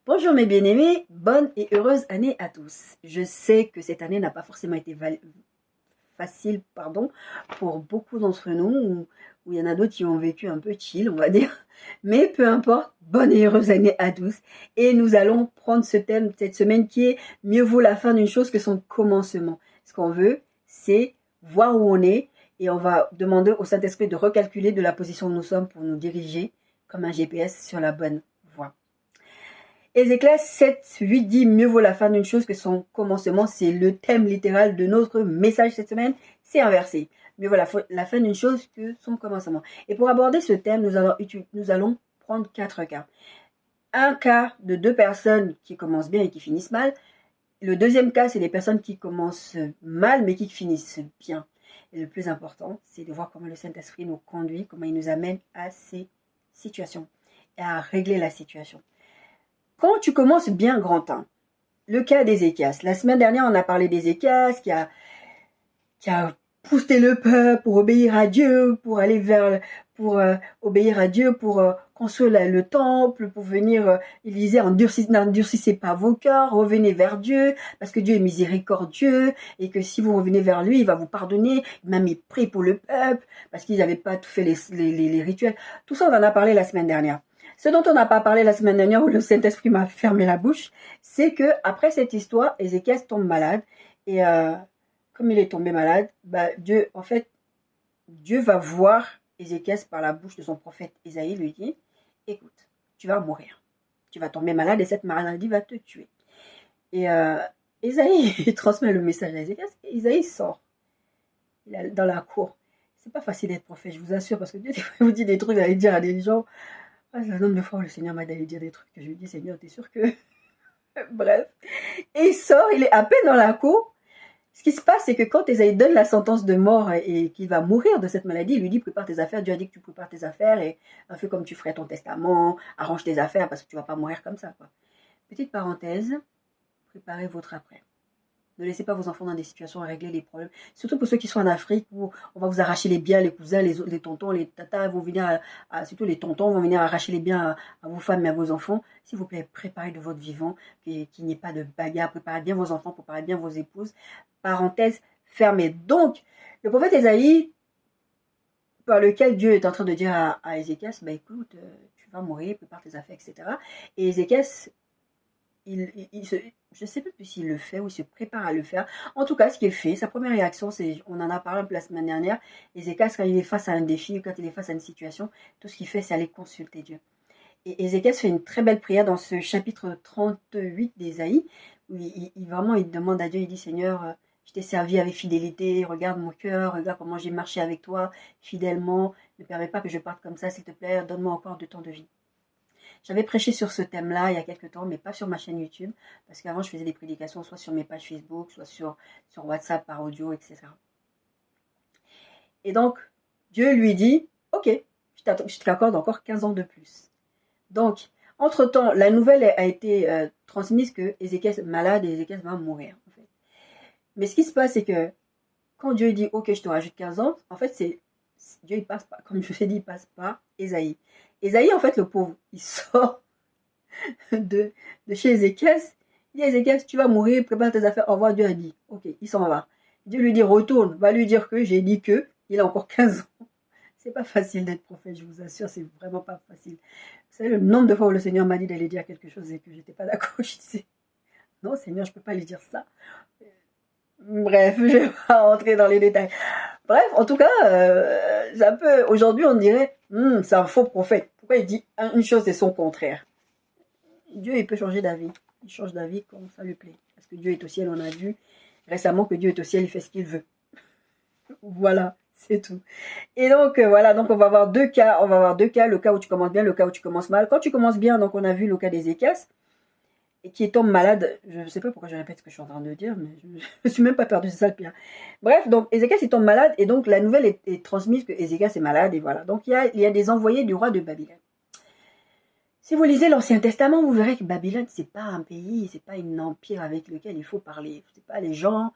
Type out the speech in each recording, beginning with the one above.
Bonjour mes bien-aimés, bonne et heureuse année à tous. Je sais que cette année n'a pas forcément été facile pour beaucoup d'entre nous, où il y en a d'autres qui ont vécu un peu chill, on va dire. Mais peu importe, bonne et heureuse année à tous. Et nous allons prendre ce thème cette semaine qui est mieux vaut la fin d'une chose que son commencement. Ce qu'on veut, c'est voir où on est et on va demander au Saint-Esprit de recalculer de la position où nous sommes pour nous diriger comme un GPS sur la bonne voie. Ézéchiel 7, 8 dit mieux vaut la fin d'une chose que son commencement. C'est le thème littéral de notre message cette semaine. C'est inversé. Mieux vaut la fin d'une chose que son commencement. Et pour aborder ce thème, nous allons prendre 4 cas. Un cas de 2 personnes qui commencent bien et qui finissent mal. Le deuxième cas, c'est des personnes qui commencent mal mais qui finissent bien. Et le plus important, c'est de voir comment le Saint-Esprit nous conduit, comment il nous amène à ces situations et à régler la situation. Quand tu commences bien grand temps, le cas d'Ézéchias. La semaine dernière, on a parlé d'Ézéchias qui a poussé le peuple pour obéir à Dieu, pour obéir à Dieu, pour construire le temple, pour venir, il disait, endurcissez pas vos cœurs, revenez vers Dieu, parce que Dieu est miséricordieux, et que si vous revenez vers lui, il va vous pardonner. Il m'a mis prêt pour le peuple, parce qu'ils n'avaient pas tout fait les rituels. Tout ça, on en a parlé la semaine dernière. Ce dont on n'a pas parlé la semaine dernière, où le Saint-Esprit m'a fermé la bouche, c'est que après cette histoire, Ézéchias tombe malade, et comme il est tombé malade, Dieu va voir Ézéchias par la bouche de son prophète Isaïe, lui dit, écoute, tu vas mourir, tu vas tomber malade et cette maladie va te tuer. Et Isaïe transmet le message à Ézéchias, et Isaïe sort dans la cour. C'est pas facile d'être prophète, je vous assure, parce que Dieu vous dit des trucs, vous allez dire à des gens, c'est un nombre de fois où le Seigneur m'a d'aller dire des trucs que je lui dis, Seigneur, t'es sûr que... Bref. Et il sort, il est à peine dans la cour. Ce qui se passe, c'est que quand Ésaïe donne la sentence de mort et qu'il va mourir de cette maladie, il lui dit, prépare tes affaires. Dieu a dit que tu prépares tes affaires et un peu comme tu ferais ton testament, arrange tes affaires parce que tu vas pas mourir comme ça, quoi. Petite parenthèse, préparez votre après. Ne laissez pas vos enfants dans des situations à régler les problèmes. Surtout pour ceux qui sont en Afrique où on va vous arracher les biens, les cousins, les tontons, les tatas vont venir, surtout les tontons vont venir arracher les biens à vos femmes et à vos enfants. S'il vous plaît, préparez de votre vivant, qu'il n'y ait pas de bagarre, préparez bien vos enfants, préparez bien vos épouses. Parenthèse fermée. Donc, le prophète Ésaïe, par lequel Dieu est en train de dire à Ézéchias, écoute, tu vas mourir, prépare tes affaires, etc. Et Ézéchias, je ne sais plus s'il le fait ou il se prépare à le faire. En tout cas, ce qu'il fait, sa première réaction, c'est, on en a parlé un peu la semaine dernière, Ézéchias, quand il est face à un défi, quand il est face à une situation, tout ce qu'il fait, c'est aller consulter Dieu. Et Ézéchias fait une très belle prière dans ce chapitre 38 d'Ésaïe, où il demande à Dieu, il dit, Seigneur, je t'ai servi avec fidélité, regarde mon cœur, regarde comment j'ai marché avec toi fidèlement, ne permets pas que je parte comme ça, s'il te plaît, donne-moi encore du temps de vie. J'avais prêché sur ce thème-là il y a quelques temps, mais pas sur ma chaîne YouTube, parce qu'avant je faisais des prédications soit sur mes pages Facebook, soit sur WhatsApp par audio, etc. Et donc, Dieu lui dit, ok, je t'accorde encore 15 ans de plus. Donc, entre-temps, la nouvelle a été transmise que Ézéchias est malade et Ézéchias va mourir. En fait. Mais ce qui se passe, c'est que quand Dieu dit, ok, je te rajoute 15 ans, en fait, Dieu, il passe pas, comme je vous ai dit, il passe par Ésaïe. Ésaïe, en fait, le pauvre, il sort de chez Ézéchias. Il dit, Ézéchias, tu vas mourir, prépare tes affaires, au revoir, Dieu a dit. Ok, il s'en va. Dieu lui dit, retourne, va lui dire que j'ai dit que, il a encore 15 ans. C'est pas facile d'être prophète, je vous assure, c'est vraiment pas facile. Vous savez, le nombre de fois où le Seigneur m'a dit d'aller dire quelque chose et que j'étais pas d'accord, je disais, non, Seigneur, je peux pas lui dire ça. Bref, je vais pas rentrer dans les détails. Bref, en tout cas, c'est un peu, aujourd'hui, on dirait, c'est un faux prophète. Pourquoi il dit une chose et son contraire? Dieu, il peut changer d'avis. Il change d'avis quand ça lui plaît. Parce que Dieu est au ciel, on a vu récemment que Dieu est au ciel, il fait ce qu'il veut. Voilà, c'est tout. Et donc, voilà, donc on va avoir deux cas. On va avoir deux cas, le cas où tu commences bien, le cas où tu commences mal. Quand tu commences bien, donc on a vu le cas d'Ézéchias, et qui tombe malade. Je ne sais pas pourquoi je répète ce que je suis en train de dire, mais je ne suis même pas perdue, c'est ça le pire. Bref, donc Ézéchias, il tombe malade, et donc la nouvelle est transmise que Ézéchias est malade, et voilà. Donc il y a des envoyés du roi de Babylone. Si vous lisez l'Ancien Testament, vous verrez que Babylone, c'est pas un pays, c'est pas un empire avec lequel il faut parler. C'est pas les gens,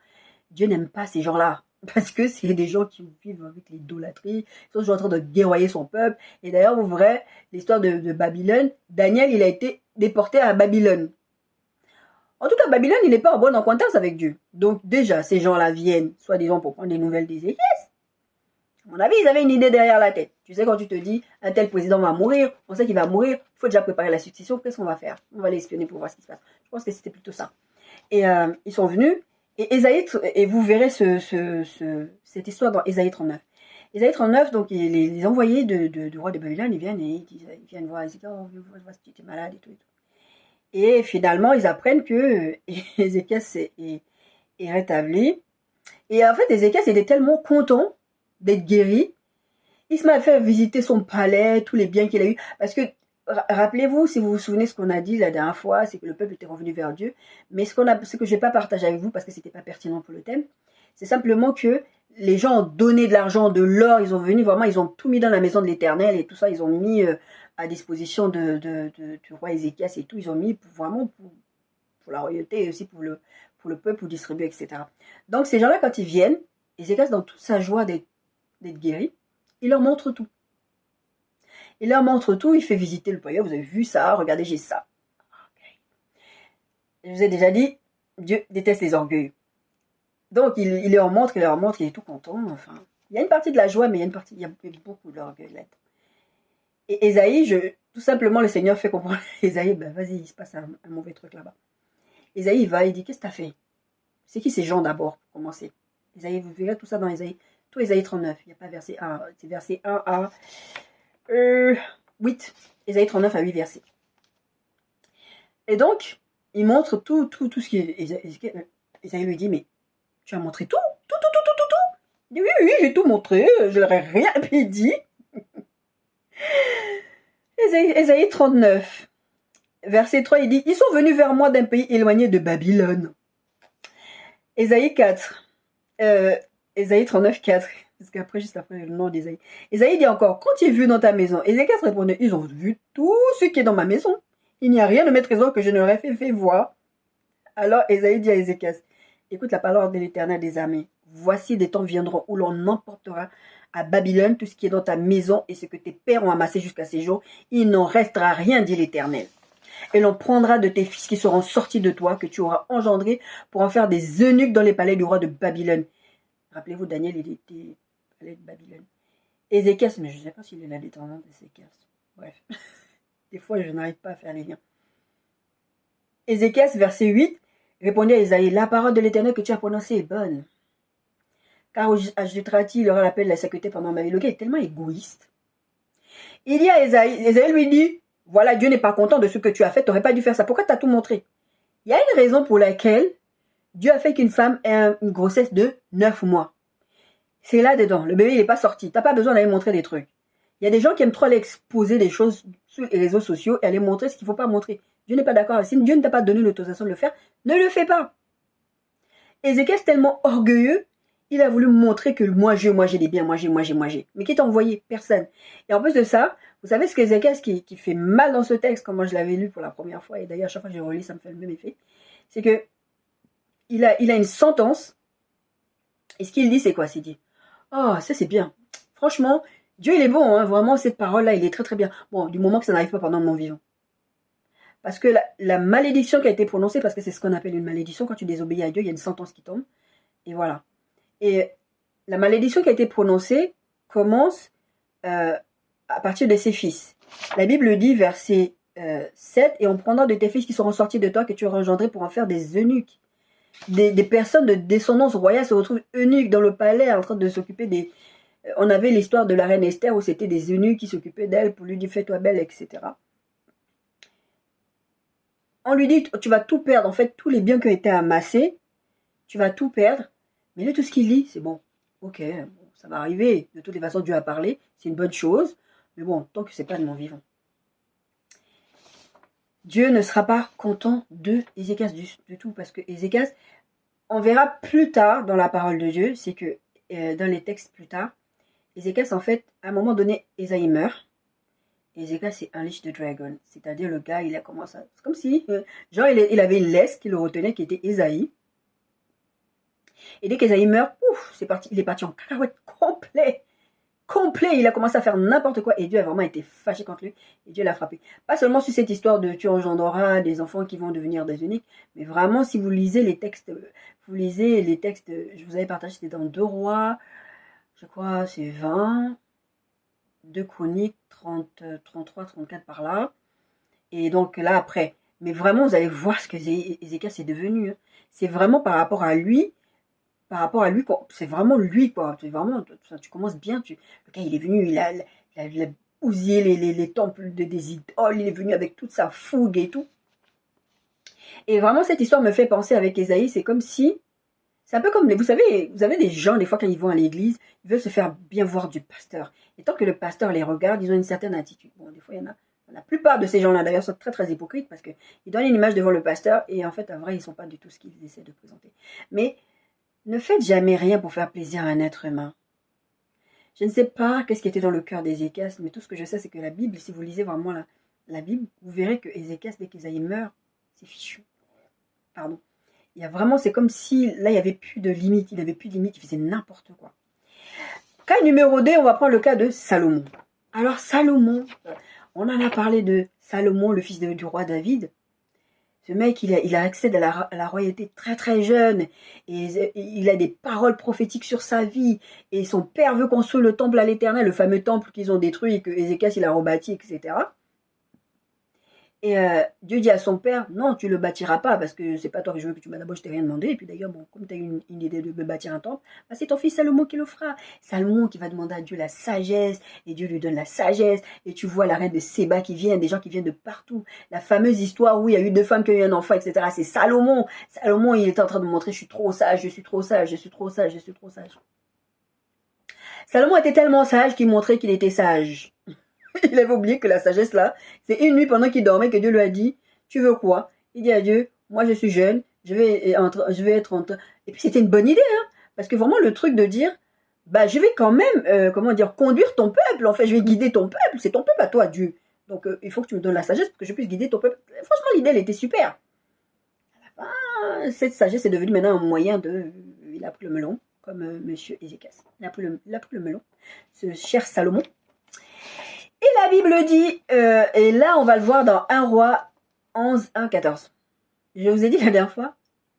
Dieu n'aime pas ces gens-là. Parce que c'est des gens qui vivent avec l'idolâtrie, ils sont toujours en train de guerroyer son peuple. Et d'ailleurs, vous verrez l'histoire de Babylone. Daniel, il a été déporté à Babylone. En tout cas, Babylone, il n'est pas en bonne entente avec Dieu. Donc déjà, ces gens-là viennent, soi-disant, pour prendre des nouvelles d'Ézéchias. À mon avis, ils avaient une idée derrière la tête. Tu sais, quand tu te dis, un tel président va mourir, on sait qu'il va mourir, il faut déjà préparer la succession, qu'est-ce qu'on va faire? On va l'espionner pour voir ce qui se passe. Je pense que c'était plutôt ça. Et ils sont venus, et Ésaïe, et vous verrez cette histoire dans Ésaïe 39. Ésaïe 39, donc les envoyés du roi de Babylone, ils viennent voir Ézéchias, oh, on voit si tu es malade et tout. Et finalement, ils apprennent que Ézéchias est rétabli. Et en fait, Ézéchias était tellement content d'être guéri. Il se met à faire visiter son palais, tous les biens qu'il a eu. Parce que, rappelez-vous, si vous vous souvenez ce qu'on a dit la dernière fois, c'est que le peuple était revenu vers Dieu. Mais ce que je n'ai pas partagé avec vous, parce que c'était pas pertinent pour le thème, c'est simplement que les gens ont donné de l'argent, de l'or, ils ont venu vraiment, ils ont tout mis dans la maison de l'Éternel et tout ça, ils ont mis à disposition du roi Ézéchias et tout, ils ont mis vraiment pour la royauté et aussi pour le peuple, pour distribuer, etc. Donc ces gens-là, quand ils viennent, Ézéchias, dans toute sa joie d'être guéri, il leur montre tout. Il leur montre tout, il fait visiter le palais, vous avez vu ça, regardez, j'ai ça. Okay. Je vous ai déjà dit, Dieu déteste les orgueils. Donc il leur montre, il est tout content. Enfin, il y a une partie de la joie, mais il y a beaucoup d'orgueil là-dedans. Et Ésaïe, tout simplement, le Seigneur fait comprendre à Ésaïe, ben vas-y, il se passe un mauvais truc là-bas. Ésaïe va, il dit, qu'est-ce que tu as fait? C'est qui ces gens d'abord, pour commencer? Ésaïe, vous verrez tout ça dans Ésaïe. Tout Ésaïe 39, il n'y a pas verset 1, c'est verset 1 à 8. Ésaïe 39 à 8 versets. Et donc, il montre tout ce qui est... Ésaïe lui dit, mais tu as montré tout? Tout. Il dit, oui, j'ai tout montré, je leur ai rien dit. Ésaïe 39, verset 3, il dit, ils sont venus vers moi d'un pays éloigné de Babylone. Ésaïe 4, Ésaïe 39, 4, parce qu'après, juste après le nom d'Ésaïe. Ésaïe dit encore, quand tu es vu dans ta maison, Ézéchias répondait, ils ont vu tout ce qui est dans ma maison. Il n'y a rien de mes trésors que je n'aurais fait voir. Alors Ésaïe dit à Ézéchias, écoute la parole de l'Éternel des armées. Voici des temps viendront où l'on emportera à Babylone tout ce qui est dans ta maison et ce que tes pères ont amassé jusqu'à ces jours. Il n'en restera rien, dit l'Éternel. Et l'on prendra de tes fils qui seront sortis de toi, que tu auras engendrés, pour en faire des eunuques dans les palais du roi de Babylone. Rappelez-vous, Daniel, il était palais de Babylone. Ézéchias, mais je ne sais pas s'il est la descendance d'Ézéchias. Bref, des fois, je n'arrive pas à faire les liens. Ézéchias, verset 8, répondit à Ésaïe, la parole de l'Éternel que tu as prononcée est bonne. Car ajouteras-t-il, il aura l'appel de la sécurité pendant ma vie. Le gars est tellement égoïste. Il dit à Ésaïe lui dit, voilà, Dieu n'est pas content de ce que tu as fait, tu n'aurais pas dû faire ça. Pourquoi tu as tout montré? Il y a une raison pour laquelle Dieu a fait qu'une femme ait une grossesse de 9 mois. C'est là-dedans. Le bébé, il n'est pas sorti. Tu n'as pas besoin d'aller montrer des trucs. Il y a des gens qui aiment trop aller exposer des choses sur les réseaux sociaux et aller montrer ce qu'il ne faut pas montrer. Dieu n'est pas d'accord. Si Dieu ne t'a pas donné l'autorisation de le faire, ne le fais pas. Ézéchias est tellement orgueilleux, il a voulu montrer que moi j'ai des biens, moi j'ai. Mais qui t'a envoyé? Personne. Et en plus de ça, vous savez ce qu'Ézéchias qui fait mal dans ce texte, comme moi je l'avais lu pour la première fois, et d'ailleurs à chaque fois que je relis, ça me fait le même effet, c'est que il a une sentence, et ce qu'il dit, c'est quoi? C'est dit, oh, ça c'est bien. Franchement, Dieu il est bon, hein, vraiment cette parole-là, il est très très bien. Bon, du moment que ça n'arrive pas pendant mon vivant. Parce que la malédiction qui a été prononcée, parce que c'est ce qu'on appelle une malédiction, quand tu désobéis à Dieu, il y a une sentence qui tombe. Et voilà. Et la malédiction qui a été prononcée commence à partir de ses fils. La Bible dit, verset 7, « Et on prendra de tes fils qui seront sortis de toi, que tu auras engendrés pour en faire des eunuques. » Des personnes de descendance royale se retrouvent eunuques dans le palais en train de s'occuper des... On avait l'histoire de la reine Esther où c'était des eunuques qui s'occupaient d'elle pour lui dire « fais-toi belle », etc. On lui dit, tu vas tout perdre. En fait, tous les biens qui ont été amassés, tu vas tout perdre. Mais là, tout ce qu'il dit, c'est bon. Ok, bon, ça va arriver. De toutes les façons, Dieu a parlé. C'est une bonne chose. Mais bon, tant que c'est pas de mon vivant. Dieu ne sera pas content de Ézéchias du tout. Parce que Ézéchias, on verra plus tard dans la parole de Dieu, c'est que dans les textes plus tard, Ézéchias, en fait, à un moment donné, Ésaïe meurt. Ézéchias, c'est un lich de dragon. C'est-à-dire, le gars, il a commencé à... C'est comme si, genre, il avait une laisse qui le retenait, qui était Ésaïe. Et dès qu'Ésaïe meurt, pouf, c'est parti. Il est parti en cacahuète complet. complet. Il a commencé à faire n'importe quoi et Dieu a vraiment été fâché contre lui et Dieu l'a frappé. Pas seulement sur cette histoire de tu engendreras des enfants qui vont devenir des eunuques, mais vraiment si vous lisez les textes, je vous avais partagé, c'était dans 2 Rois, je crois c'est 20, 2 Chroniques, 30, 33, 34 par là. Et donc là après, mais vraiment vous allez voir ce que Ézéchias est devenu. Hein. C'est vraiment par rapport à lui, c'est vraiment lui, quoi. C'est vraiment, tu commences bien, le gars, il est venu, il a bousillé les temples des idoles, il est venu avec toute sa fougue et tout. Et vraiment, cette histoire me fait penser avec Ésaïe, c'est comme si, c'est un peu comme, vous avez des gens, des fois, quand ils vont à l'église, ils veulent se faire bien voir du pasteur. Et tant que le pasteur les regarde, ils ont une certaine attitude. Bon, des fois, il y en a, la plupart de ces gens-là, d'ailleurs, sont très, très hypocrites parce qu'ils donnent une image devant le pasteur et en fait, en vrai, ils ne sont pas du tout ce qu'ils essaient de présenter. Mais, ne faites jamais rien pour faire plaisir à un être humain. Je ne sais pas qu'est-ce qui était dans le cœur d'Ézéchias, mais tout ce que je sais, c'est que la Bible, si vous lisez vraiment la Bible, vous verrez que Ézéchias, dès qu'Ésaïe meurt, c'est fichu. Pardon. Il y a vraiment, c'est comme si, là, il n'y avait plus de limite, il faisait n'importe quoi. Cas numéro 2, on va prendre le cas de Salomon. Alors, Salomon, on en a parlé de Salomon, le fils du roi David. Ce mec, il a accès à la royauté très très jeune et il a des paroles prophétiques sur sa vie et son père veut construire le temple à l'Éternel, le fameux temple qu'ils ont détruit et que Ézéchias il a rebâti, etc. Et Dieu dit à son père, non, tu ne le bâtiras pas parce que c'est pas toi que je veux que tu m'as d'abord, je t'ai rien demandé. Et puis d'ailleurs, bon, comme tu as eu une idée de me bâtir un temple, bah, c'est ton fils Salomon qui le fera. Salomon qui va demander à Dieu la sagesse et Dieu lui donne la sagesse. Et tu vois la reine de Séba qui vient, des gens qui viennent de partout. La fameuse histoire où il y a eu 2 femmes qui ont eu un enfant, etc. C'est Salomon. Salomon, il est en train de montrer, je suis trop sage, je suis trop sage, je suis trop sage, je suis trop sage. Salomon était tellement sage qu'il montrait qu'il était sage. Il avait oublié que la sagesse là, c'est une nuit pendant qu'il dormait que Dieu lui a dit, tu veux quoi? Il dit à Dieu, moi je suis jeune, je vais être en... Et puis c'était une bonne idée, hein, parce que vraiment le truc de dire, bah je vais quand même, conduire ton peuple, en fait, je vais guider ton peuple, c'est ton peuple à toi, Dieu. Donc il faut que tu me donnes la sagesse pour que je puisse guider ton peuple. Franchement, l'idée, elle était super. À la fin, cette sagesse est devenue maintenant un moyen de... Il a pris le melon, comme monsieur Ézéchias. Il a pris le melon, ce cher Salomon. Et la Bible dit, et là on va le voir dans 1 Roi 11, 1, 14. Je vous ai dit la dernière fois,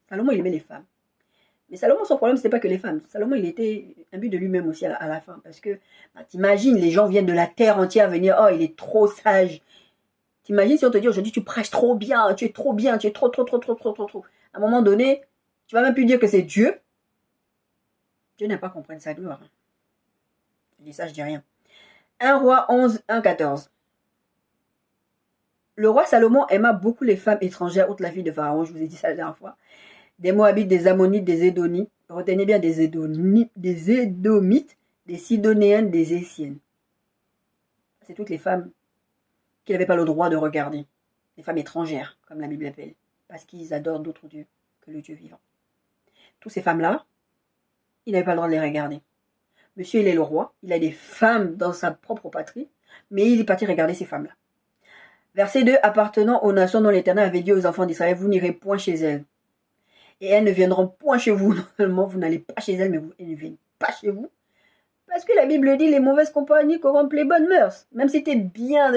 Salomon il aimait les femmes. Mais Salomon son problème c'était pas que les femmes. Salomon il était imbu de lui-même aussi à la fin. Parce que bah, t'imagines, les gens viennent de la terre entière venir, oh il est trop sage. T'imagines si on te dit aujourd'hui tu prêches trop bien, tu es trop bien, tu es trop. À un moment donné, tu vas même plus dire que c'est Dieu. Dieu n'a pas compris sa gloire. Je dis ça, je dis rien. 1 Roi 11, 1, 14. Le roi Salomon aima beaucoup les femmes étrangères, outre la fille de Pharaon, je vous ai dit ça la dernière fois. Des Moabites, des Ammonites, des Édonites. Retenez bien des Édomites, des Sidoniennes, des Essiennes. C'est toutes les femmes qu'il n'avait pas le droit de regarder. Les femmes étrangères, comme la Bible appelle. Parce qu'ils adorent d'autres dieux que le Dieu vivant. Toutes ces femmes-là, il n'avait pas le droit de les regarder. Monsieur, il est le roi, il a des femmes dans sa propre patrie, mais il est parti regarder ces femmes-là. Verset 2, appartenant aux nations dont l'Éternel avait dit aux enfants d'Israël, vous n'irez point chez elles. Et elles ne viendront point chez vous. Non seulement vous n'allez pas chez elles, mais elles ne viennent pas chez vous. Parce que la Bible dit, les mauvaises compagnies corrompent les bonnes mœurs. Même si tu es bien,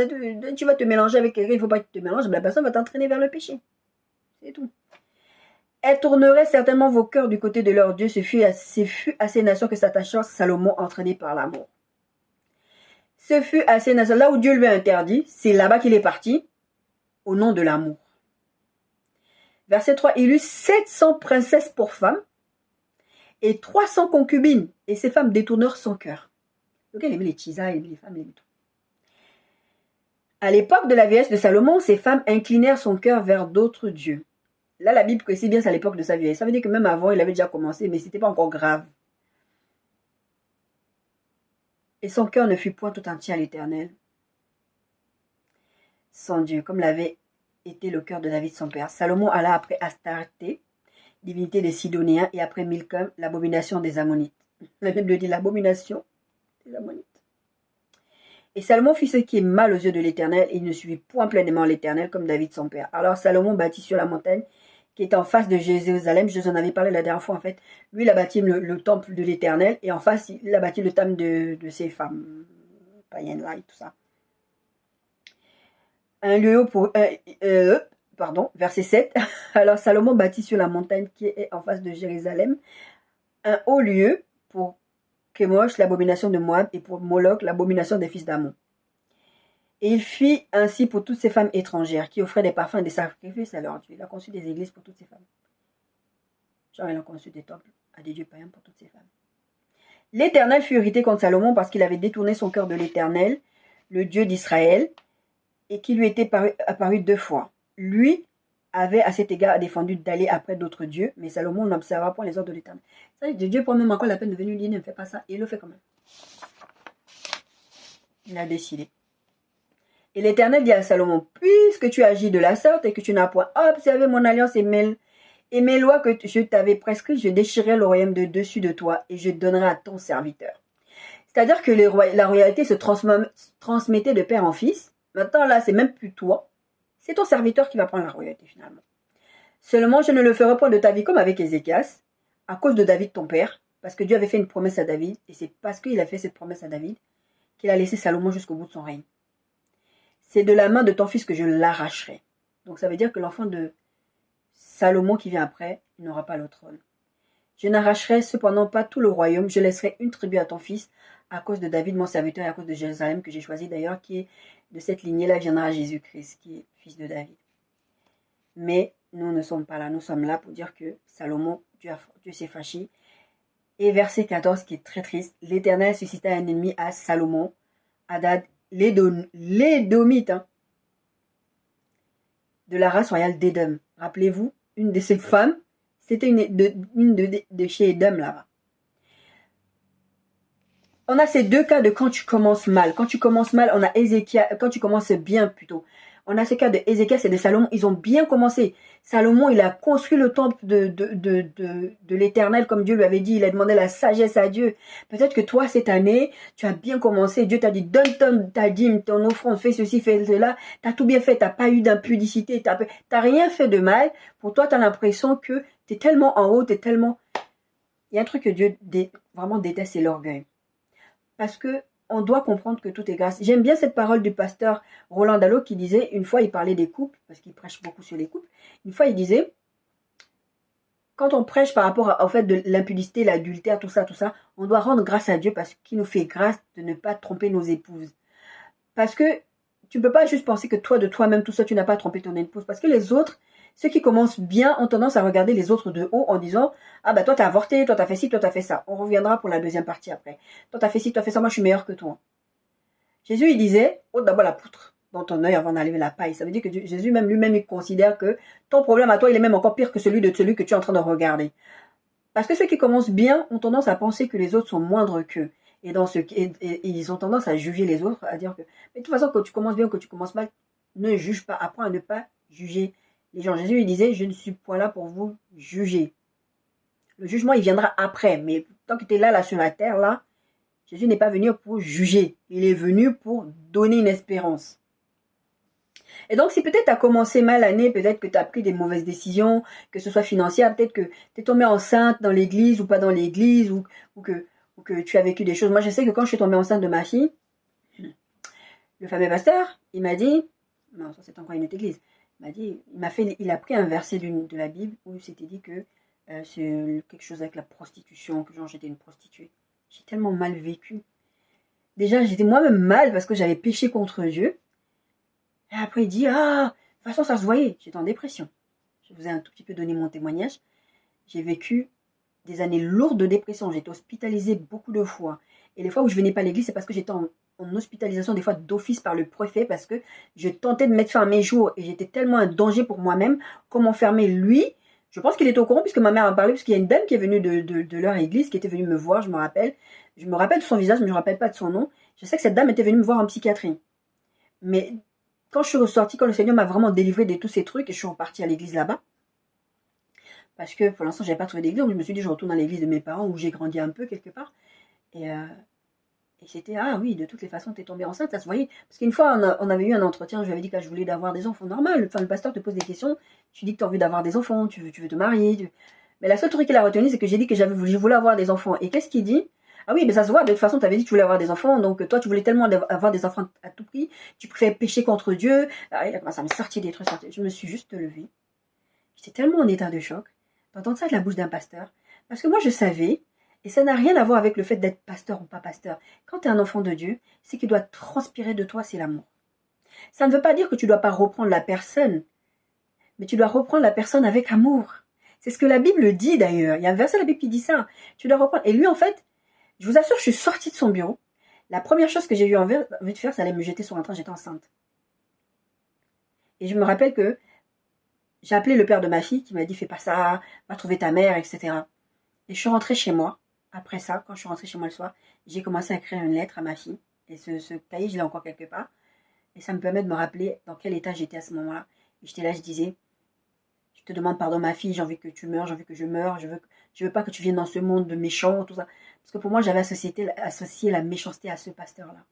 tu vas te mélanger avec quelqu'un, il ne faut pas que tu te mélanges, mais la personne va t'entraîner vers le péché. C'est tout. Elles tourneraient certainement vos cœurs du côté de leur Dieu. Ce fut à ces nations que s'attacha Salomon, entraîné par l'amour. Ce fut à ces nations, là où Dieu lui a interdit, c'est là-bas qu'il est parti, au nom de l'amour. Verset 3, il eut 700 princesses pour femmes et 300 concubines, et ces femmes détournèrent son cœur. Donc elle aimait les tchiza, elle aimait les femmes, elle aimait tout. À l'époque de la vieillesse de Salomon, ces femmes inclinèrent son cœur vers d'autres dieux. Là, la Bible précise bien c'est à l'époque de sa vieillesse. Ça veut dire que même avant, il avait déjà commencé, mais ce n'était pas encore grave. Et son cœur ne fut point tout entier à l'Éternel, sans Dieu, comme l'avait été le cœur de David son père. Salomon alla après Astarté, divinité des Sidoniens, et après Milcom, l'abomination des Ammonites. La Bible dit l'abomination des Ammonites. Et Salomon fit ce qui est mal aux yeux de l'Éternel, et il ne suivit point pleinement l'Éternel comme David son père. Alors Salomon bâtit sur la montagne, qui est en face de Jérusalem. Je vous en avais parlé la dernière fois en fait. Lui, il a bâti le temple de l'Éternel et en face, il a bâti le temple de ses femmes païennes là et tout ça. Un lieu pour... pardon, verset 7. Alors Salomon bâtit sur la montagne qui est en face de Jérusalem un haut lieu pour Kémosh, l'abomination de Moab, et pour Moloch, l'abomination des fils d'Ammon. Et il fit ainsi pour toutes ces femmes étrangères qui offraient des parfums et des sacrifices à leur Dieu. Il a conçu des églises pour toutes ces femmes. Genre, il a conçu des temples à des dieux païens pour toutes ces femmes. L'Éternel fut irrité contre Salomon parce qu'il avait détourné son cœur de l'Éternel, le Dieu d'Israël, et qui lui était apparu 2 fois. Lui avait à cet égard défendu d'aller après d'autres dieux, mais Salomon n'observa point les ordres de l'Éternel. C'est vrai que Dieu prend même encore la peine de venir lui dire ne fais pas ça, et il le fait quand même. Il a décidé. Et l'Éternel dit à Salomon, puisque tu agis de la sorte et que tu n'as point observé mon alliance et mes lois que je t'avais prescrites, je déchirerai le royaume de dessus de toi et je donnerai à ton serviteur. C'est-à-dire que la royauté se transmettait de père en fils. Maintenant, là, c'est même plus toi. C'est ton serviteur qui va prendre la royauté finalement. Seulement, je ne le ferai point de ta vie comme avec Ézéchias, à cause de David ton père, parce que Dieu avait fait une promesse à David, et c'est parce qu'il a fait cette promesse à David qu'il a laissé Salomon jusqu'au bout de son règne. C'est de la main de ton fils que je l'arracherai. Donc ça veut dire que l'enfant de Salomon qui vient après, il n'aura pas le trône. Je n'arracherai cependant pas tout le royaume, je laisserai une tribu à ton fils, à cause de David mon serviteur et à cause de Jérusalem que j'ai choisi d'ailleurs, qui est de cette lignée-là viendra Jésus-Christ, qui est fils de David. Mais nous ne sommes pas là, nous sommes là pour dire que Salomon, Dieu s'est fâché. Et verset 14 qui est très triste, l'Éternel suscita un ennemi à Salomon, Hadad, l'Édomite, de la race royale d'Édom. Rappelez-vous, une de ces femmes, c'était une de chez Édom là-bas. On a ces 2 cas de quand tu commences mal. Quand tu commences mal, on a Ézéchias, quand tu commences bien plutôt. On a ce cas de Ézéchias et de Salomon, ils ont bien commencé. Salomon, il a construit le temple de l'Éternel comme Dieu lui avait dit. Il a demandé la sagesse à Dieu. Peut-être que toi, cette année, tu as bien commencé. Dieu t'a dit, donne ta dîme, ton offrande, fais ceci, fais cela. Tu as tout bien fait, tu n'as pas eu d'impudicité, tu n'as rien fait de mal. Pour toi, tu as l'impression que tu es tellement en haut, tu es tellement... Il y a un truc que Dieu vraiment déteste, c'est l'orgueil. Parce que on doit comprendre que tout est grâce. J'aime bien cette parole du pasteur Roland Dallot qui disait, une fois il parlait des couples, parce qu'il prêche beaucoup sur les couples, une fois il disait, quand on prêche par rapport au fait de l'impudicité, l'adultère, tout ça, on doit rendre grâce à Dieu parce qu'il nous fait grâce de ne pas tromper nos épouses. Parce que tu ne peux pas juste penser que toi, de toi-même, tout ça, tu n'as pas trompé ton épouse. Parce que les autres, ceux qui commencent bien ont tendance à regarder les autres de haut en disant « Ah bah toi t'as avorté, toi t'as fait ci, toi t'as fait ça. » On reviendra pour la deuxième partie après. « Toi t'as fait ci, toi t'as fait ça, moi je suis meilleur que toi. » Jésus il disait « Ôte d'abord la poutre dans ton œil avant d'enlever la paille. » Ça veut dire que Jésus même lui-même il considère que ton problème à toi il est même encore pire que celui que tu es en train de regarder. Parce que ceux qui commencent bien ont tendance à penser que les autres sont moindres qu'eux. Et ils ont tendance à juger les autres, à dire que mais de toute façon, que tu commences bien ou que tu commences mal, ne juge pas, apprends à ne pas juger les gens. Jésus il disait, je ne suis point là pour vous juger. Le jugement, il viendra après, mais tant que tu es là sur la terre, là, Jésus n'est pas venu pour juger. Il est venu pour donner une espérance. Et donc, si peut-être tu as commencé mal l'année, peut-être que tu as pris des mauvaises décisions, que ce soit financière, peut-être que tu es tombée enceinte dans l'église ou pas dans l'église, ou que tu as vécu des choses. Moi, je sais que quand je suis tombée enceinte de ma fille, le fameux pasteur, il m'a dit, non, ça c'est encore une autre église, il a pris un verset de la Bible où il s'était dit que c'est quelque chose avec la prostitution, que genre j'étais une prostituée. J'ai tellement mal vécu. Déjà, j'étais moi-même mal parce que j'avais péché contre Dieu. Et après, il dit, ah, de toute façon, ça se voyait. J'étais en dépression. Je vous ai un tout petit peu donné mon témoignage. J'ai vécu des années lourdes de dépression. J'ai été hospitalisée beaucoup de fois. Et les fois où je venais pas à l'église, c'est parce que j'étais en hospitalisation, des fois d'office par le préfet, parce que je tentais de mettre fin à mes jours. Et j'étais tellement un danger pour moi-même. Comment fermer lui? Je pense qu'il était au courant puisque ma mère a parlé, puisqu'il y a une dame qui est venue de leur église, qui était venue me voir, je me rappelle. Je me rappelle de son visage, mais je ne me rappelle pas de son nom. Je sais que cette dame était venue me voir en psychiatrie. Mais quand je suis ressortie, quand le Seigneur m'a vraiment délivré de tous ces trucs, et je suis repartie à l'église là-bas, parce que pour l'instant, je n'avais pas trouvé d'église, donc je me suis dit, je retourne à l'église de mes parents, où j'ai grandi un peu quelque part. Et Et c'était, ah oui, de toutes les façons, t'es tombée enceinte, ça se voyait. Parce qu'une fois, on avait eu un entretien, je lui avais dit que je voulais d'avoir des enfants. Normal, enfin, le pasteur te pose des questions, tu dis que tu as envie d'avoir des enfants, tu veux te marier. Mais la seule truc qu'il a retenu, c'est que j'ai dit que je voulais avoir des enfants. Et qu'est-ce qu'il dit? Ah oui, mais ça se voit, de toute façon, tu avais dit que tu voulais avoir des enfants, donc toi, tu voulais tellement avoir des enfants à tout prix, tu préfères pécher contre Dieu. Ah, il a commencé à me sortir des trucs, je me suis juste levée. J'étais tellement en état de choc d'entendre ça de la bouche d'un pasteur. Parce que moi, je savais, et ça n'a rien à voir avec le fait d'être pasteur ou pas pasteur. Quand tu es un enfant de Dieu, ce qui doit transpirer de toi, c'est l'amour. Ça ne veut pas dire que tu ne dois pas reprendre la personne, mais tu dois reprendre la personne avec amour. C'est ce que la Bible dit d'ailleurs. Il y a un verset de la Bible qui dit ça. Tu dois reprendre. Et lui, en fait, je vous assure, je suis sortie de son bureau. La première chose que j'ai eu envie de faire, c'est aller me jeter sur un train. J'étais enceinte. Et je me rappelle que j'ai appelé le père de ma fille qui m'a dit fais pas ça, va trouver ta mère, etc. Et je suis rentrée chez moi. Après ça, quand je suis rentrée chez moi le soir, j'ai commencé à écrire une lettre à ma fille. Et ce cahier, je l'ai encore quelque part. Et ça me permet de me rappeler dans quel état j'étais à ce moment-là. Et j'étais là, je disais, je te demande pardon ma fille, j'ai envie que tu meurs, j'ai envie que je meure, je veux pas que tu viennes dans ce monde de méchants, tout ça. Parce que pour moi, j'avais associé la méchanceté à ce pasteur-là.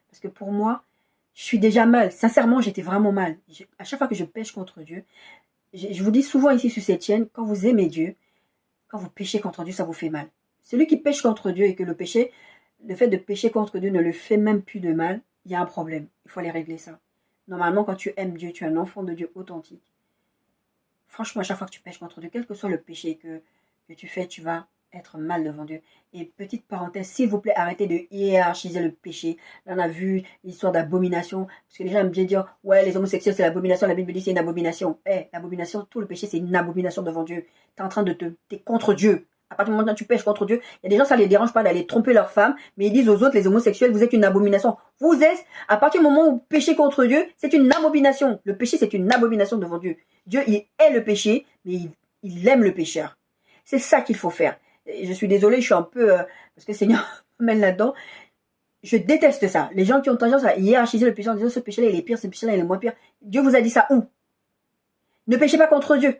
Parce que pour moi, je suis déjà mal. Sincèrement, j'étais vraiment mal. À chaque fois que je pêche contre Dieu, je vous dis souvent ici sur cette chaîne, quand vous aimez Dieu, quand vous péchez contre Dieu, ça vous fait mal. Celui qui pêche contre Dieu et que le fait de pécher contre Dieu ne le fait même plus de mal, il y a un problème. Il faut aller régler ça. Normalement, quand tu aimes Dieu, tu es un enfant de Dieu authentique. Franchement, à chaque fois que tu pêches contre Dieu, quel que soit le péché que tu fais, tu vas être mal devant Dieu. Et petite parenthèse, s'il vous plaît, arrêtez de hiérarchiser le péché. Là, on a vu l'histoire d'abomination, parce que les gens aiment bien dire, ouais, les homosexuels, c'est l'abomination, la Bible dit c'est une abomination. L'abomination, tout le péché, c'est une abomination devant Dieu. Tu es en train de t'es contre Dieu. À partir du moment où tu pêches contre Dieu, il y a des gens, ça les dérange pas d'aller tromper leur femme, mais ils disent aux autres, les homosexuels, vous êtes une abomination. Vous êtes, à partir du moment où vous péchez contre Dieu, c'est une abomination. Le péché, c'est une abomination devant Dieu. Dieu, il hait le péché, mais il aime le pécheur. C'est ça qu'il faut faire. Et je suis désolée, je suis un peu... parce que le Seigneur m'amène là-dedans. Je déteste ça. Les gens qui ont tendance à hiérarchiser le péché en disant ce péché-là, il est pire, ce péché-là, il est moins pire. Dieu vous a dit ça où? Ne péchez pas contre Dieu.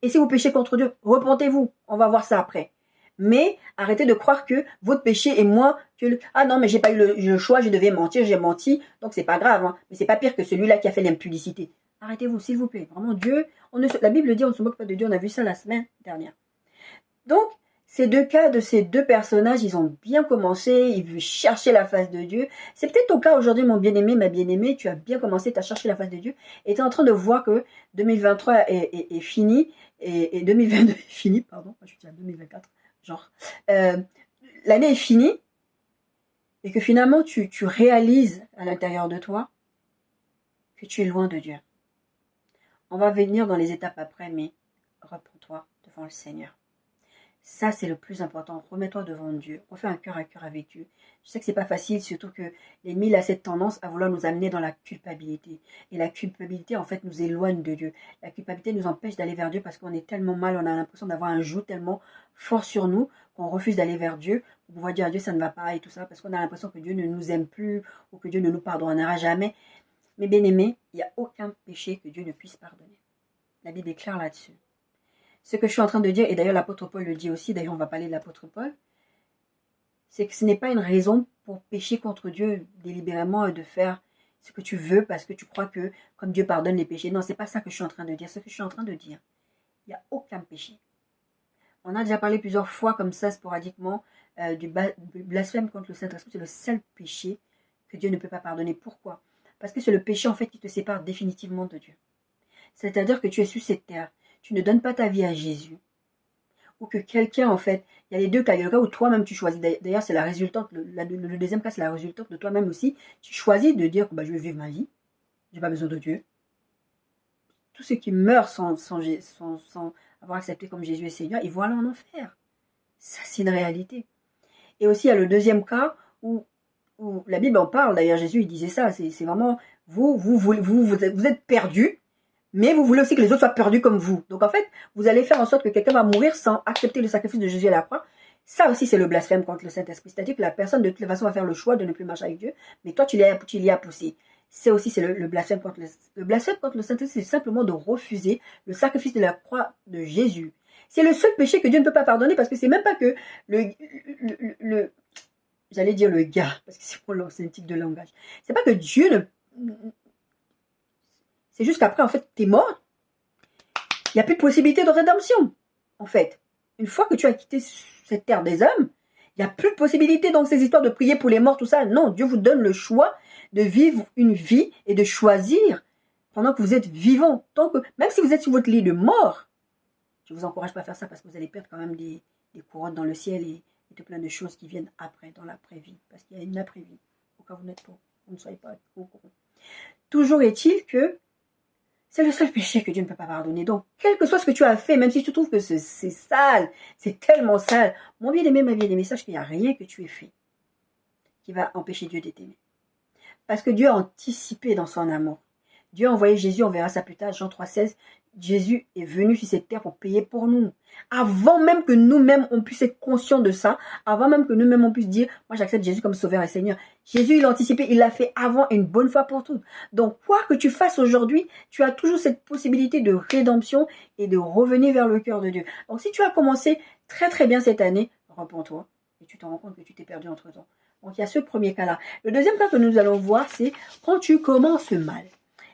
Et si vous péchez contre Dieu, repentez-vous. On va voir ça après. Mais arrêtez de croire que votre péché est moins que ah non, mais j'ai pas eu le choix, je devais mentir, j'ai menti, donc c'est pas grave. Hein. Mais c'est pas pire que celui-là qui a fait l'impudicité. Arrêtez-vous, s'il vous plaît. Vraiment, Dieu, la Bible dit, on ne se moque pas de Dieu. On a vu ça la semaine dernière. Donc, ces deux cas de ces deux personnages, ils ont bien commencé, ils veulent chercher la face de Dieu. C'est peut-être ton cas aujourd'hui, mon bien-aimé, ma bien-aimée, tu as bien commencé, tu as cherché la face de Dieu, et tu es en train de voir que 2023 est fini, et 2022 est fini, pardon, je suis à 2024, genre. L'année est finie, et que finalement, tu réalises à l'intérieur de toi que tu es loin de Dieu. On va venir dans les étapes après, mais reprends-toi devant le Seigneur. Ça, c'est le plus important. Remets-toi devant Dieu. Refais un cœur à cœur avec Dieu. Je sais que c'est pas facile, surtout que l'ennemi a cette tendance à vouloir nous amener dans la culpabilité. Et la culpabilité, en fait, nous éloigne de Dieu. La culpabilité nous empêche d'aller vers Dieu parce qu'on est tellement mal, on a l'impression d'avoir un joug tellement fort sur nous qu'on refuse d'aller vers Dieu pour pouvoir dire à Dieu ça ne va pas et tout ça parce qu'on a l'impression que Dieu ne nous aime plus ou que Dieu ne nous pardonnera jamais. Mais bien aimés, il n'y a aucun péché que Dieu ne puisse pardonner. La Bible est claire là-dessus. Ce que je suis en train de dire, et d'ailleurs l'apôtre Paul le dit aussi, d'ailleurs on va parler de l'apôtre Paul, c'est que ce n'est pas une raison pour pécher contre Dieu délibérément et de faire ce que tu veux parce que tu crois que comme Dieu pardonne les péchés. Non, c'est pas ça que je suis en train de dire. Ce que je suis en train de dire, il n'y a aucun péché. On a déjà parlé plusieurs fois comme ça sporadiquement du blasphème contre le Saint-Esprit. C'est le seul péché que Dieu ne peut pas pardonner. Pourquoi? Parce que c'est le péché en fait qui te sépare définitivement de Dieu. C'est-à-dire que tu es sur cette terre. Tu ne donnes pas ta vie à Jésus, ou que quelqu'un, en fait, il y a les deux cas, il y a le cas où toi-même tu choisis, d'ailleurs c'est la résultante, le deuxième cas c'est la résultante de toi-même aussi, tu choisis de dire que je vais vivre ma vie, je n'ai pas besoin de Dieu. Tous ceux qui meurent sans avoir accepté comme Jésus est Seigneur, ils vont aller en enfer. Ça c'est une réalité. Et aussi il y a le deuxième cas où la Bible en parle, d'ailleurs Jésus il disait ça, c'est vraiment, vous êtes perdus, mais vous voulez aussi que les autres soient perdus comme vous. Donc en fait, vous allez faire en sorte que quelqu'un va mourir sans accepter le sacrifice de Jésus à la croix. Ça aussi, c'est le blasphème contre le Saint-Esprit. C'est-à-dire que la personne, de toute façon, va faire le choix de ne plus marcher avec Dieu, mais toi, tu l'y as poussé. C'est le blasphème contre le blasphème contre le Saint-Esprit, c'est simplement de refuser le sacrifice de la croix de Jésus. C'est le seul péché que Dieu ne peut pas pardonner parce que c'est même pas que j'allais dire le gars, parce que c'est un type de langage. C'est pas que Dieu ne... C'est juste qu'après, en fait, t'es mort. Il n'y a plus de possibilité de rédemption, en fait. Une fois que tu as quitté cette terre des hommes, il n'y a plus de possibilité dans ces histoires de prier pour les morts, tout ça. Non, Dieu vous donne le choix de vivre une vie et de choisir pendant que vous êtes vivant. Tant que, même si vous êtes sur votre lit de mort, je ne vous encourage pas à faire ça parce que vous allez perdre quand même des couronnes dans le ciel et tout plein de choses qui viennent après, dans l'après-vie. Parce qu'il y a une après-vie, au cas où vous ne soyez pas au courant. Toujours est-il que c'est le seul péché que Dieu ne peut pas pardonner. Donc, quel que soit ce que tu as fait, même si tu trouves que c'est sale, c'est tellement sale, mon bien-aimé, ma bien-aimée, sache qu'il n'y a rien que tu aies fait qui va empêcher Dieu de t'aimer. Parce que Dieu a anticipé dans son amour. Dieu a envoyé Jésus, on verra ça plus tard, Jean 3,16. Jésus est venu sur cette terre pour payer pour nous. Avant même que nous-mêmes, on puisse être conscients de ça, avant même que nous-mêmes, on puisse dire, moi j'accepte Jésus comme sauveur et Seigneur. Jésus, il a anticipé, il l'a fait avant une bonne fois pour toutes. Donc, quoi que tu fasses aujourd'hui, tu as toujours cette possibilité de rédemption et de revenir vers le cœur de Dieu. Donc, si tu as commencé très très bien cette année, repens-toi et tu te rends compte que tu t'es perdu entre temps. Donc, il y a ce premier cas-là. Le deuxième cas que nous allons voir, c'est quand tu commences mal.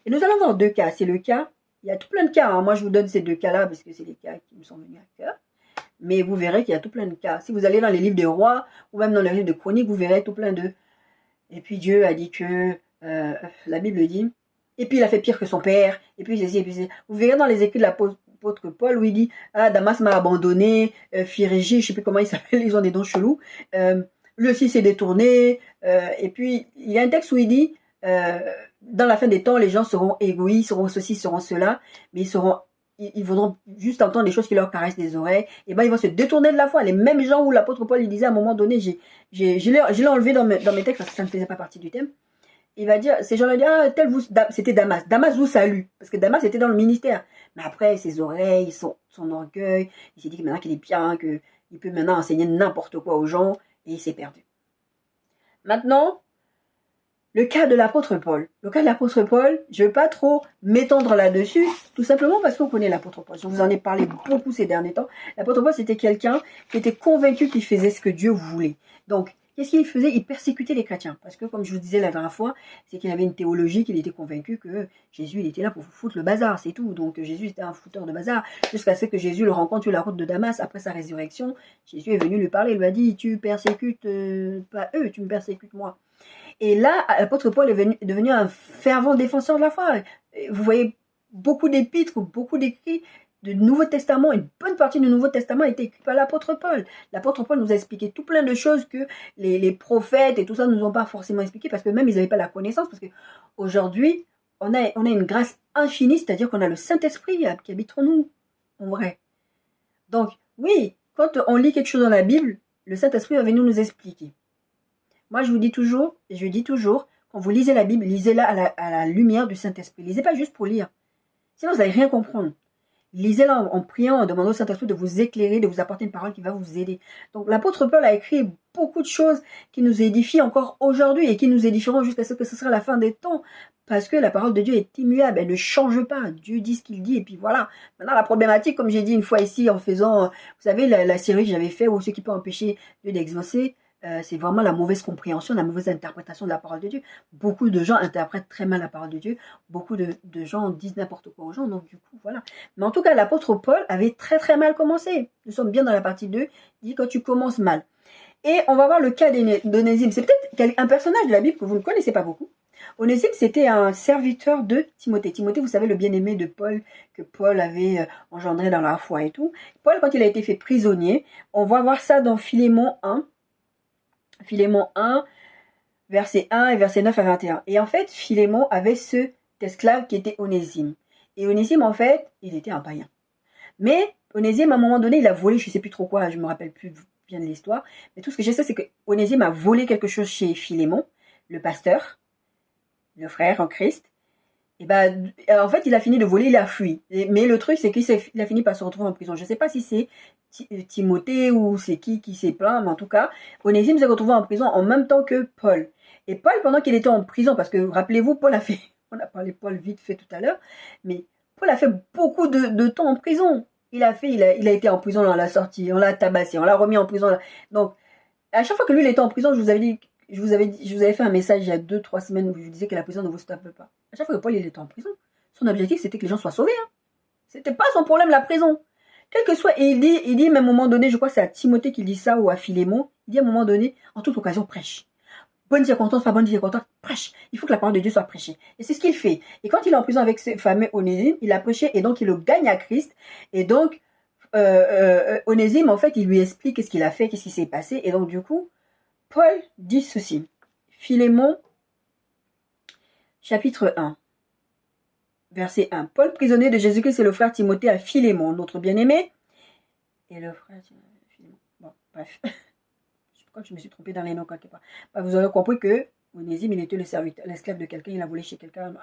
Et nous allons voir deux cas. C'est le cas, il y a tout plein de cas. Hein. Moi, je vous donne ces deux cas-là parce que c'est les cas qui me sont venus à cœur. Mais vous verrez qu'il y a tout plein de cas. Si vous allez dans les livres des rois ou même dans les livres de chroniques, vous verrez tout plein de... Et puis Dieu a dit que... la Bible dit... Et puis il a fait pire que son père. Et puis ceci, et puis ceci. Vous verrez dans les écrits de l'apôtre Paul où il dit « Ah, Damas m'a abandonné, Phrygie, je ne sais plus comment ils s'appellent, ils ont des noms chelous. Lui aussi s'est détourné. Et puis il y a un texte où il dit... dans la fin des temps, les gens seront égoïstes, seront ceci, seront cela, mais ils voudront juste entendre des choses qui leur caressent les oreilles, et ben ils vont se détourner de la foi. Les mêmes gens où l'apôtre Paul il disait à un moment donné, je l'ai enlevé dans mes textes parce que ça ne faisait pas partie du thème. Il va dire, ces gens-là disent, c'était Damas. Damas vous salue, parce que Damas était dans le ministère. Mais après, ses oreilles, son orgueil, il s'est dit que maintenant qu'il est bien, qu'il peut maintenant enseigner n'importe quoi aux gens, et il s'est perdu. Maintenant, le cas de l'apôtre Paul. Le cas de l'apôtre Paul, je ne veux pas trop m'étendre là-dessus, tout simplement parce qu'on connaît l'apôtre Paul. Je vous en ai parlé beaucoup ces derniers temps. L'apôtre Paul, c'était quelqu'un qui était convaincu qu'il faisait ce que Dieu voulait. Donc, qu'est-ce qu'il faisait? Il persécutait les chrétiens. Parce que, comme je vous disais la dernière fois, c'est qu'il avait une théologie, qu'il était convaincu que Jésus, il était là pour foutre le bazar, c'est tout. Donc, Jésus était un fouteur de bazar. Jusqu'à ce que Jésus le rencontre sur la route de Damas après sa résurrection. Jésus est venu lui parler, il lui a dit, tu persécutes pas eux, tu me persécutes moi. Et là, l'apôtre Paul est devenu un fervent défenseur de la foi. Vous voyez beaucoup d'épîtres, beaucoup d'écrits du Nouveau Testament. Une bonne partie du Nouveau Testament a été écrit par l'apôtre Paul. L'apôtre Paul nous a expliqué tout plein de choses que les prophètes et tout ça ne nous ont pas forcément expliqué parce que même ils n'avaient pas la connaissance. Parce qu'aujourd'hui, on a une grâce infinie, c'est-à-dire qu'on a le Saint-Esprit qui habite en nous, en vrai. Donc, oui, quand on lit quelque chose dans la Bible, le Saint-Esprit va venir nous expliquer. Moi, je vous dis toujours, et je dis toujours, quand vous lisez la Bible, lisez-la à la lumière du Saint-Esprit. Lisez pas juste pour lire. Sinon, vous n'allez rien comprendre. Lisez-la en priant, en demandant au Saint-Esprit de vous éclairer, de vous apporter une parole qui va vous aider. Donc, l'apôtre Paul a écrit beaucoup de choses qui nous édifient encore aujourd'hui et qui nous édifieront jusqu'à ce que ce sera la fin des temps. Parce que la parole de Dieu est immuable, elle ne change pas. Dieu dit ce qu'il dit et puis voilà. Maintenant, la problématique, comme j'ai dit une fois ici en faisant, vous savez, la série que j'avais fait, ou ce qui peut empêcher Dieu d'exaucer, c'est vraiment la mauvaise compréhension, la mauvaise interprétation de la parole de Dieu. Beaucoup de gens interprètent très mal la parole de Dieu. Beaucoup de gens disent n'importe quoi aux gens. Donc du coup, voilà. Mais en tout cas, l'apôtre Paul avait très très mal commencé. Nous sommes bien dans la partie 2. Il dit quand tu commences mal. Et on va voir le cas d'Onésime. C'est peut-être un personnage de la Bible que vous ne connaissez pas beaucoup. Onésime, c'était un serviteur de Timothée. Timothée, vous savez, le bien-aimé de Paul, que Paul avait engendré dans la foi et tout. Paul, quand il a été fait prisonnier, on va voir ça dans Philémon 1. Philémon 1, verset 1 et verset 9 à 21. Et en fait, Philémon avait cet esclave qui était Onésime. Et Onésime, en fait, il était un païen. Mais Onésime, à un moment donné, il a volé, je ne sais plus trop quoi, je ne me rappelle plus bien de l'histoire. Mais tout ce que je sais, c'est que Onésime a volé quelque chose chez Philémon, le pasteur, le frère en Christ. Et ben, en fait, il a fini de voler, il a fui. Mais le truc, c'est qu'il a fini par se retrouver en prison. Je ne sais pas si c'est Timothée ou c'est qui s'est plaint, mais en tout cas, Onésime s'est retrouvé en prison en même temps que Paul. Et Paul, pendant qu'il était en prison, parce que rappelez-vous, Paul a fait, on a parlé de Paul vite fait tout à l'heure, mais Paul a fait beaucoup de temps en prison. Il a été en prison, on l'a sorti, on l'a tabassé, on l'a remis en prison. Donc, À chaque fois que lui il était en prison, je vous avais dit, je vous avais fait un message il y a 2-3 semaines où je vous disais que la prison ne vous stoppe pas. À chaque fois que Paul il était en prison, son objectif c'était que les gens soient sauvés. Hein. C'était pas son problème la prison. Quel que soit, et il dit même à un moment donné, je crois que c'est à Timothée qu'il dit ça ou à Philémon, il dit à un moment donné, en toute occasion, prêche. Bonne circonstance, pas bonne circonstance, prêche. Il faut que la parole de Dieu soit prêchée. Et c'est ce qu'il fait. Et quand il est en prison avec ce fameux Onésime, il a prêché et donc il le gagne à Christ. Et donc, Onésime, en fait, il lui explique ce qu'il a fait, qu'est-ce qui s'est passé. Et donc, du coup, Paul dit ceci. Philémon, chapitre 1. Verset 1. Paul, prisonnier de Jésus-Christ, et le frère Timothée à Philémon, notre bien-aimé. Et le frère Philémon. Bon, bref. Je crois que je me suis trompée dans les noms quelque part. Bah, vous aurez compris que Onésime, il était le serviteur, l'esclave de quelqu'un, il a volé chez quelqu'un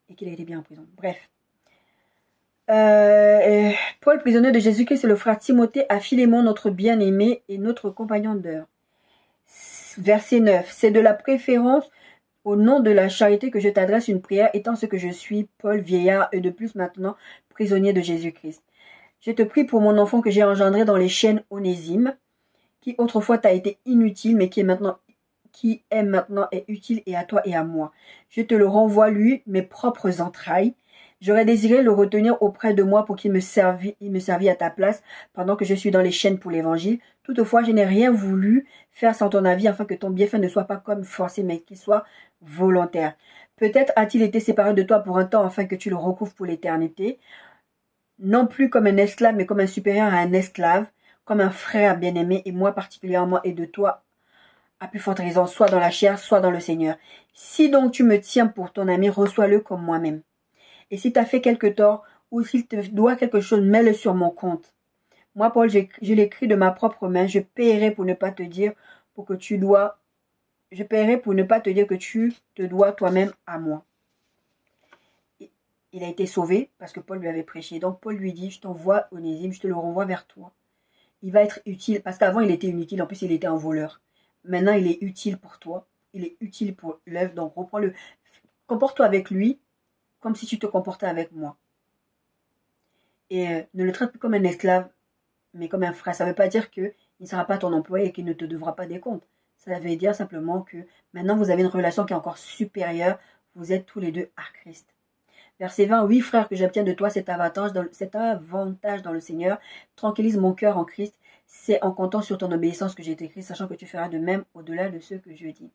et qu'il a été bien en prison. Bref. Paul, prisonnier de Jésus-Christ, et le frère Timothée à Philémon, notre bien-aimé et notre compagnon d'heure. Verset 9. C'est de la préférence au nom de la charité que je t'adresse une prière, étant ce que je suis, Paul, vieillard, et de plus maintenant, prisonnier de Jésus-Christ. Je te prie pour mon enfant que j'ai engendré dans les chaînes, Onésime, qui autrefois t'a été inutile, mais qui est maintenant est utile et à toi et à moi. Je te le renvoie, lui, mes propres entrailles. J'aurais désiré le retenir auprès de moi pour qu'il me servit à ta place pendant que je suis dans les chaînes pour l'évangile. Toutefois, je n'ai rien voulu faire sans ton avis afin que ton bienfait ne soit pas comme forcé, mais qu'il soit volontaire. Peut-être a-t-il été séparé de toi pour un temps afin que tu le recouvres pour l'éternité, non plus comme un esclave, mais comme un supérieur à un esclave, comme un frère bien-aimé, et moi particulièrement, et de toi, à plus forte raison, soit dans la chair, soit dans le Seigneur. Si donc tu me tiens pour ton ami, reçois-le comme moi-même. Et si tu as fait quelque tort, ou s'il te doit quelque chose, mets-le sur mon compte. Moi, Paul, je l'écris de ma propre main, je paierai pour ne pas te dire je paierai pour ne pas te dire que tu te dois toi-même à moi. Il a été sauvé parce que Paul lui avait prêché. Donc Paul lui dit, je t'envoie Onésime, je te le renvoie vers toi. Il va être utile, parce qu'avant il était inutile, en plus il était un voleur. Maintenant il est utile pour toi, il est utile pour l'œuvre, donc reprends-le. Comporte-toi avec lui comme si tu te comportais avec moi. Et ne le traite plus comme un esclave, mais comme un frère. Ça ne veut pas dire qu'il ne sera pas ton employé et qu'il ne te devra pas des comptes. Ça veut dire simplement que maintenant vous avez une relation qui est encore supérieure, vous êtes tous les deux à Christ. Verset 20, oui frère, que j'obtiens de toi cet avantage dans le Seigneur, tranquillise mon cœur en Christ, c'est en comptant sur ton obéissance que j'ai écrit, sachant que tu feras de même au-delà de ce que je dis.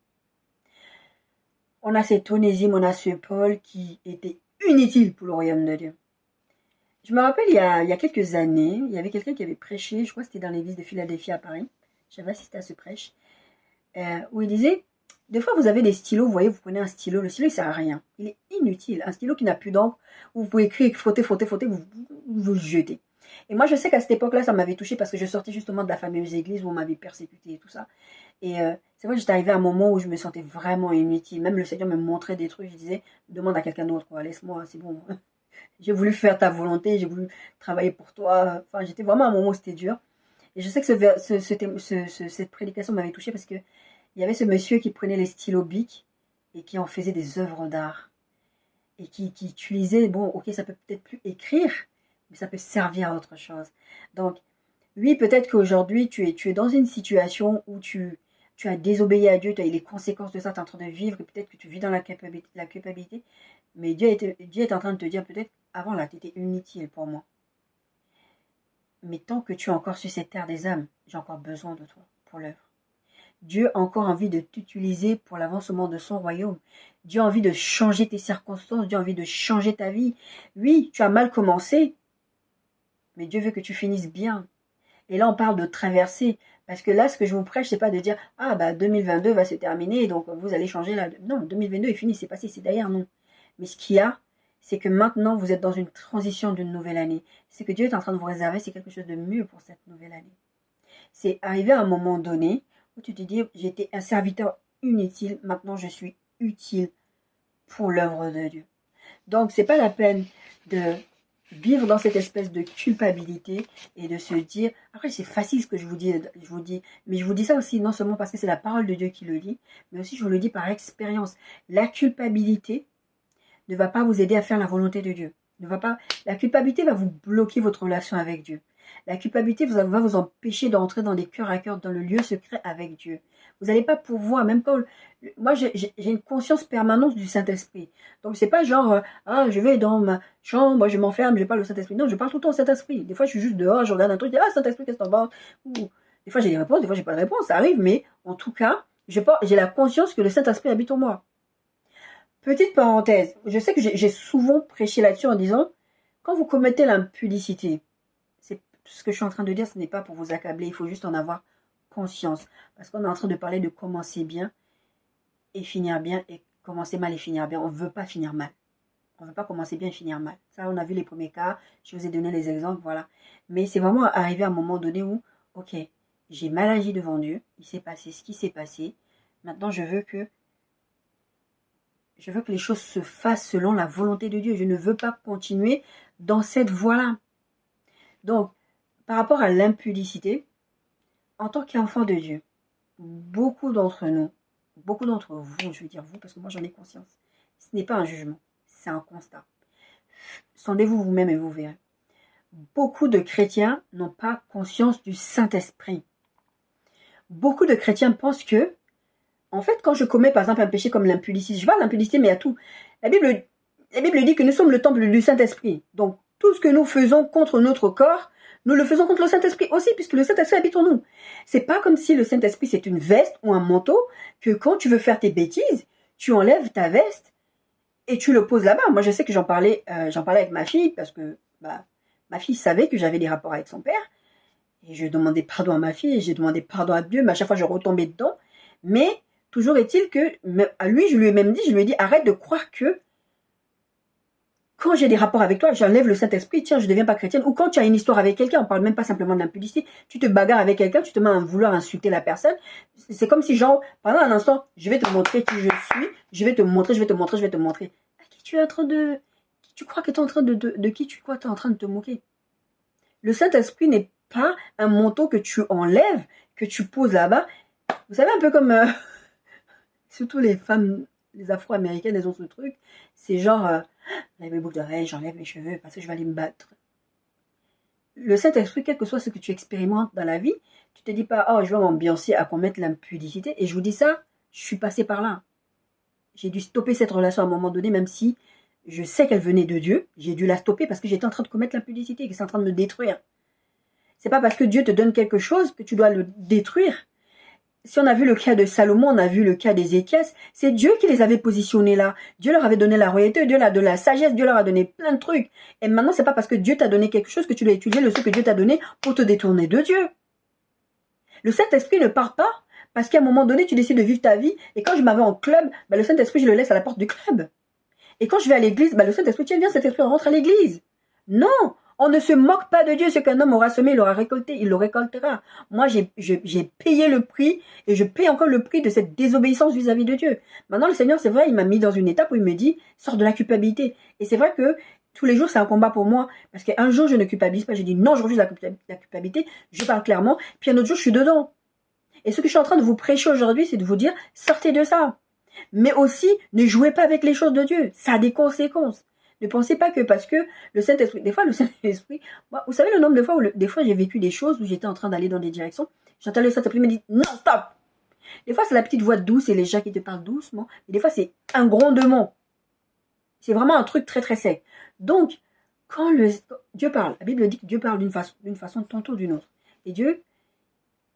On a cet Onésime, on a ce Paul qui était inutile pour le royaume de Dieu. Je me rappelle, il y a quelques années, il y avait quelqu'un qui avait prêché, je crois que c'était dans l'église de Philadelphie à Paris, j'avais assisté à ce prêche, où il disait, des fois vous avez des stylos, vous voyez, vous prenez un stylo, le stylo il sert à rien, il est inutile, un stylo qui n'a plus d'encre, où vous pouvez écrire, frotter, vous jetez. Et moi je sais qu'à cette époque-là, ça m'avait touché parce que je sortais justement de la fameuse église où on m'avait persécuté et tout ça. Et c'est vrai que j'étais arrivée à un moment où je me sentais vraiment inutile, même le Seigneur me montrait des trucs, je disais, demande à quelqu'un d'autre, quoi, laisse-moi, c'est bon. J'ai voulu faire ta volonté, j'ai voulu travailler pour toi, enfin j'étais vraiment à un moment où c'était dur. Et je sais que cette prédication m'avait touchée parce que il y avait ce monsieur qui prenait les stylos Bic et qui en faisait des œuvres d'art. Et qui utilisait, bon, ok, ça peut peut-être plus écrire, mais ça peut servir à autre chose. Donc, oui, peut-être qu'aujourd'hui, tu es dans une situation où tu as désobéi à Dieu, tu as eu les conséquences de ça, tu es en train de vivre, et peut-être que tu vis dans la culpabilité, mais Dieu est en train de te dire, peut-être, avant là, tu étais inutile pour moi. Mais tant que tu es encore sur cette terre des âmes, j'ai encore besoin de toi pour l'œuvre. Dieu a encore envie de t'utiliser pour l'avancement de son royaume. Dieu a envie de changer tes circonstances. Dieu a envie de changer ta vie. Oui, tu as mal commencé, mais Dieu veut que tu finisses bien. Et là, on parle de traverser. Parce que là, ce que je vous prêche, c'est pas de dire, ah, bah, 2022 va se terminer, donc vous allez changer là. Non, 2022 est fini, c'est passé, c'est derrière nous. Mais ce qu'il y a, c'est que maintenant, vous êtes dans une transition d'une nouvelle année. C'est que Dieu est en train de vous réserver, c'est quelque chose de mieux pour cette nouvelle année. C'est arrivé à un moment donné où tu te dis, j'étais un serviteur inutile, maintenant je suis utile pour l'œuvre de Dieu. Donc, c'est pas la peine de vivre dans cette espèce de culpabilité et de se dire, après c'est facile ce que je vous dis, mais je vous dis ça aussi non seulement parce que c'est la parole de Dieu qui le dit, mais aussi je vous le dis par expérience. La culpabilité ne va pas vous aider à faire la volonté de Dieu. La culpabilité va vous bloquer votre relation avec Dieu. La culpabilité va vous empêcher d'entrer dans les cœurs à cœur, dans le lieu secret avec Dieu. Vous n'allez pas pouvoir, même quand... Moi, j'ai une conscience permanente du Saint-Esprit. Donc, c'est pas genre, je vais dans ma chambre, je m'enferme, je parle au Saint-Esprit. Non, je parle tout le temps au Saint-Esprit. Des fois, je suis juste dehors, je regarde un truc, je dis, Saint-Esprit, qu'est-ce que t'en penses? Ou, des fois, j'ai des réponses, des fois, j'ai pas de réponse, ça arrive, mais en tout cas, j'ai la conscience que le Saint-Esprit habite en moi. Petite parenthèse, je sais que j'ai souvent prêché là-dessus en disant, quand vous commettez l'impudicité, c'est ce que je suis en train de dire, ce n'est pas pour vous accabler, il faut juste en avoir conscience. Parce qu'on est en train de parler de commencer bien et finir bien, et commencer mal et finir bien. On ne veut pas finir mal. On ne veut pas commencer bien et finir mal. Ça, on a vu les premiers cas, je vous ai donné les exemples, voilà. Mais c'est vraiment arrivé à un moment donné où, ok, j'ai mal agi devant Dieu, il s'est passé ce qui s'est passé, maintenant je veux que les choses se fassent selon la volonté de Dieu. Je ne veux pas continuer dans cette voie-là. Donc, par rapport à l'impudicité, en tant qu'enfant de Dieu, beaucoup d'entre nous, beaucoup d'entre vous, je vais dire vous parce que moi j'en ai conscience, ce n'est pas un jugement, c'est un constat. Sondez-vous vous-même et vous verrez. Beaucoup de chrétiens n'ont pas conscience du Saint-Esprit. Beaucoup de chrétiens pensent que, en fait, quand je commets par exemple un péché comme l'impudicité, je parle d'impudicité mais à tout. La Bible dit que nous sommes le temple du Saint-Esprit. Donc, tout ce que nous faisons contre notre corps, nous le faisons contre le Saint-Esprit aussi, puisque le Saint-Esprit habite en nous. C'est pas comme si le Saint-Esprit c'est une veste ou un manteau, que quand tu veux faire tes bêtises, tu enlèves ta veste et tu le poses là-bas. Moi, je sais que j'en parlais avec ma fille, parce que ma fille savait que j'avais des rapports avec son père, et je demandais pardon à ma fille, et j'ai demandé pardon à Dieu, mais à chaque fois je retombais dedans. Mais toujours est-il que, à lui, je lui ai dit, arrête de croire que quand j'ai des rapports avec toi, j'enlève le Saint-Esprit, tiens, je ne deviens pas chrétienne. Ou quand tu as une histoire avec quelqu'un, on ne parle même pas simplement d'impudicité, tu te bagarres avec quelqu'un, tu te mets à vouloir insulter la personne. C'est comme si, genre, pendant un instant, je vais te montrer qui je suis, je vais te montrer. À qui tu es en train de... Tu crois que tu es en train de qui tu crois que tu es en train de te moquer? Le Saint-Esprit n'est pas un manteau que tu enlèves, que tu poses là-bas. Vous savez, un peu comme... surtout les femmes, les Afro-américaines, elles ont ce truc. C'est genre... j'enlève mes boucles d'oreilles, j'enlève mes cheveux parce que je vais aller me battre. Le Saint-Esprit, quel que soit ce que tu expérimentes dans la vie, tu te dis pas, oh, je vais m'ambiancer à commettre l'impudicité. Et je vous dis ça, je suis passée par là. J'ai dû stopper cette relation à un moment donné, même si je sais qu'elle venait de Dieu. J'ai dû la stopper parce que j'étais en train de commettre l'impudicité, que c'est en train de me détruire. C'est pas parce que Dieu te donne quelque chose que tu dois le détruire. Si on a vu le cas de Salomon, on a vu le cas d'Ézéchias, c'est Dieu qui les avait positionnés là. Dieu leur avait donné la royauté, Dieu leur a donné la sagesse, Dieu leur a donné plein de trucs. Et maintenant, c'est pas parce que Dieu t'a donné quelque chose que tu dois utiliser le ce que Dieu t'a donné pour te détourner de Dieu. Le Saint-Esprit ne part pas parce qu'à un moment donné, tu décides de vivre ta vie. Et quand je m'avais en club, le Saint-Esprit, je le laisse à la porte du club. Et quand je vais à l'église, le Saint-Esprit, tiens, viens, Saint-Esprit, rentre à l'église. Non! On ne se moque pas de Dieu. Ce qu'un homme aura semé, il aura récolté, il le récoltera. Moi, j'ai payé le prix et je paye encore le prix de cette désobéissance vis-à-vis de Dieu. Maintenant, le Seigneur, c'est vrai, il m'a mis dans une étape où il me dit, sors de la culpabilité. Et c'est vrai que tous les jours, c'est un combat pour moi. Parce qu'un jour, je ne culpabilise pas. J'ai dit non, je refuse la culpabilité. Je parle clairement. Puis un autre jour, je suis dedans. Et ce que je suis en train de vous prêcher aujourd'hui, c'est de vous dire, sortez de ça. Mais aussi, ne jouez pas avec les choses de Dieu. Ça a des conséquences. Ne pensez pas que parce que le Saint-Esprit, des fois le Saint-Esprit, vous savez le nombre de fois où des fois j'ai vécu des choses où j'étais en train d'aller dans des directions, j'entends le Saint-Esprit me dire non, stop. Des fois c'est la petite voix douce et les gens qui te parlent doucement, mais des fois c'est un grondement. C'est vraiment un truc très très sec. Donc, quand Dieu parle, la Bible dit que Dieu parle d'une façon tantôt d'une autre. Et Dieu,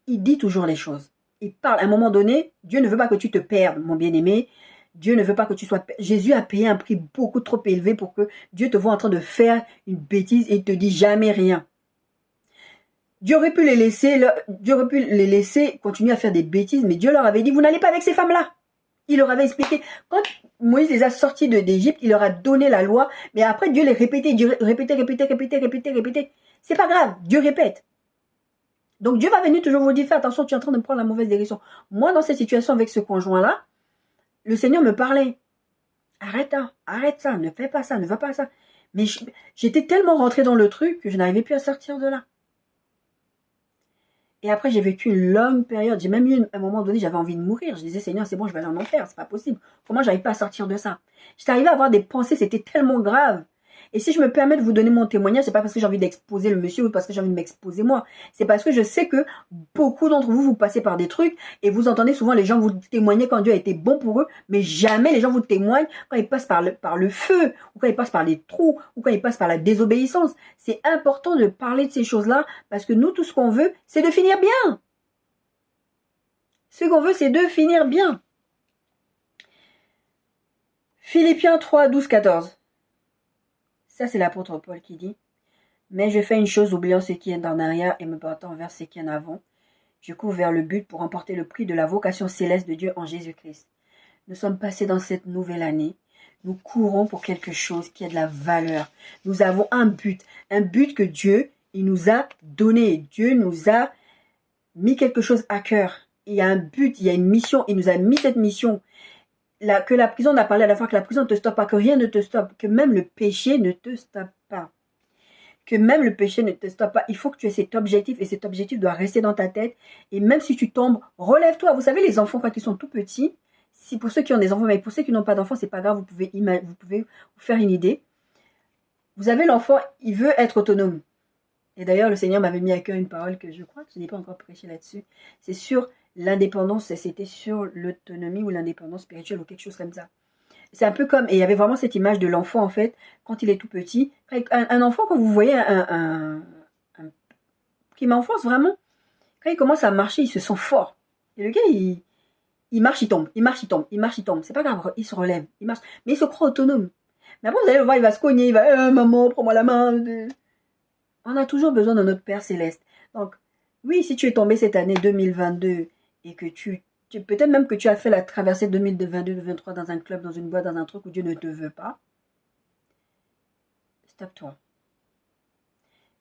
il dit toujours les choses. Il parle à un moment donné, Dieu ne veut pas que tu te perdes, mon bien-aimé. Dieu ne veut pas que tu sois... Jésus a payé un prix beaucoup trop élevé pour que Dieu te voit en train de faire une bêtise et il te dit jamais rien. Dieu aurait pu les laisser continuer à faire des bêtises, mais Dieu leur avait dit, vous n'allez pas avec ces femmes-là. Il leur avait expliqué. Quand Moïse les a sortis d'Égypte, il leur a donné la loi, mais après Dieu les répétait, Dieu répétait. C'est pas grave, Dieu répète. Donc Dieu va venir toujours vous dire, fais attention, tu es en train de prendre la mauvaise direction. Moi, dans cette situation avec ce conjoint-là, le Seigneur me parlait. Arrête ça, ne fais pas ça, ne va pas ça. Mais j'étais tellement rentrée dans le truc que je n'arrivais plus à sortir de là. Et après, j'ai vécu une longue période. J'ai même eu un moment donné, j'avais envie de mourir. Je disais, Seigneur, c'est bon, je vais aller en enfer, c'est pas possible. Comment j'arrive pas à sortir de ça? J'étais arrivée à avoir des pensées, c'était tellement grave. Et si je me permets de vous donner mon témoignage, c'est pas parce que j'ai envie d'exposer le monsieur ou parce que j'ai envie de m'exposer moi. C'est parce que je sais que beaucoup d'entre vous, vous passez par des trucs et vous entendez souvent les gens vous témoigner quand Dieu a été bon pour eux, mais jamais les gens vous témoignent quand ils passent par le feu, ou quand ils passent par les trous, ou quand ils passent par la désobéissance. C'est important de parler de ces choses-là parce que nous, tout ce qu'on veut, c'est de finir bien. Ce qu'on veut, c'est de finir bien. Philippiens 3, 12, 14. Ça, c'est l'apôtre Paul qui dit. Mais je fais une chose, oubliant ce qui est en arrière et me portant vers ce qui est en avant. Je cours vers le but pour remporter le prix de la vocation céleste de Dieu en Jésus-Christ. Nous sommes passés dans cette nouvelle année. Nous courons pour quelque chose qui a de la valeur. Nous avons un but que Dieu, il nous a donné. Dieu nous a mis quelque chose à cœur. Il y a un but, il y a une mission. Il nous a mis cette mission. Que la prison, on a parlé à la fois que la prison ne te stoppe pas, que rien ne te stoppe, que même le péché ne te stoppe pas. Que même le péché ne te stoppe pas. Il faut que tu aies cet objectif et cet objectif doit rester dans ta tête. Et même si tu tombes, relève-toi. Vous savez, les enfants, quand ils sont tout petits, si pour ceux qui ont des enfants, mais pour ceux qui n'ont pas d'enfants, c'est pas grave, vous pouvez vous faire une idée. Vous avez l'enfant, il veut être autonome. Et d'ailleurs, le Seigneur m'avait mis à cœur une parole que je crois que je n'ai pas encore prêché là-dessus. C'est sur l'indépendance, c'était sur l'autonomie ou l'indépendance spirituelle ou quelque chose comme ça. C'est un peu comme, et il y avait vraiment cette image de l'enfant en fait, quand il est tout petit. Un enfant, quand vous voyez qui m'enfonce vraiment, quand il commence à marcher, il se sent fort. Et le gars, il marche, il tombe, il marche, il tombe, il marche, il tombe. C'est pas grave, il se relève, il marche. Mais il se croit autonome. Mais après, vous allez le voir, il va se cogner, il va, maman, prends-moi la main. On a toujours besoin de notre Père Céleste. Donc, oui, si tu es tombé cette année 2022 et que peut-être même que tu as fait la traversée 2022-2023 dans un club, dans une boîte, dans un truc où Dieu ne te veut pas, stoppe-toi.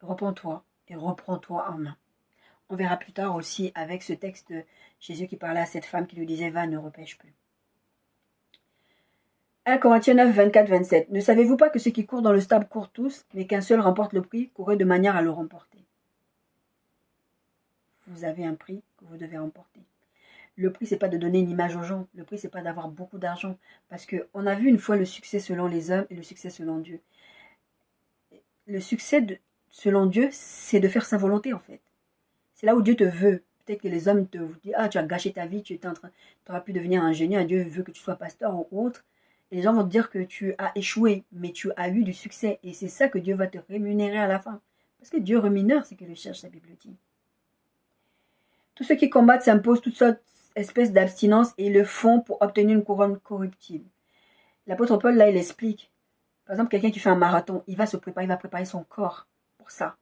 Reprends-toi et reprends-toi en main. On verra plus tard aussi avec ce texte de Jésus qui parlait à cette femme qui lui disait « Va, ne repêche plus ». 1 Corinthiens 9, 24, 27. Ne savez-vous pas que ceux qui courent dans le stade courent tous, mais qu'un seul remporte le prix, courez de manière à le remporter. Vous avez un prix que vous devez remporter. Le prix, c'est pas de donner une image aux gens. Le prix, c'est pas d'avoir beaucoup d'argent. Parce qu'on a vu une fois le succès selon les hommes et le succès selon Dieu. Le succès selon Dieu, c'est de faire sa volonté, en fait. C'est là où Dieu te veut. Peut-être que les hommes te disent « Ah, tu as gâché ta vie, tu aurais pu devenir ingénieur, Dieu veut que tu sois pasteur ou autre. » Et les gens vont te dire que tu as échoué, mais tu as eu du succès. Et c'est ça que Dieu va te rémunérer à la fin. Parce que Dieu rémunère ce que le cherche, la Bible dit. Tous ceux qui combattent s'imposent toutes sortes d'espèces d'abstinence et le font pour obtenir une couronne corruptible. L'apôtre Paul, là, il explique. Par exemple, quelqu'un qui fait un marathon, il va se préparer, il va préparer son corps pour ça.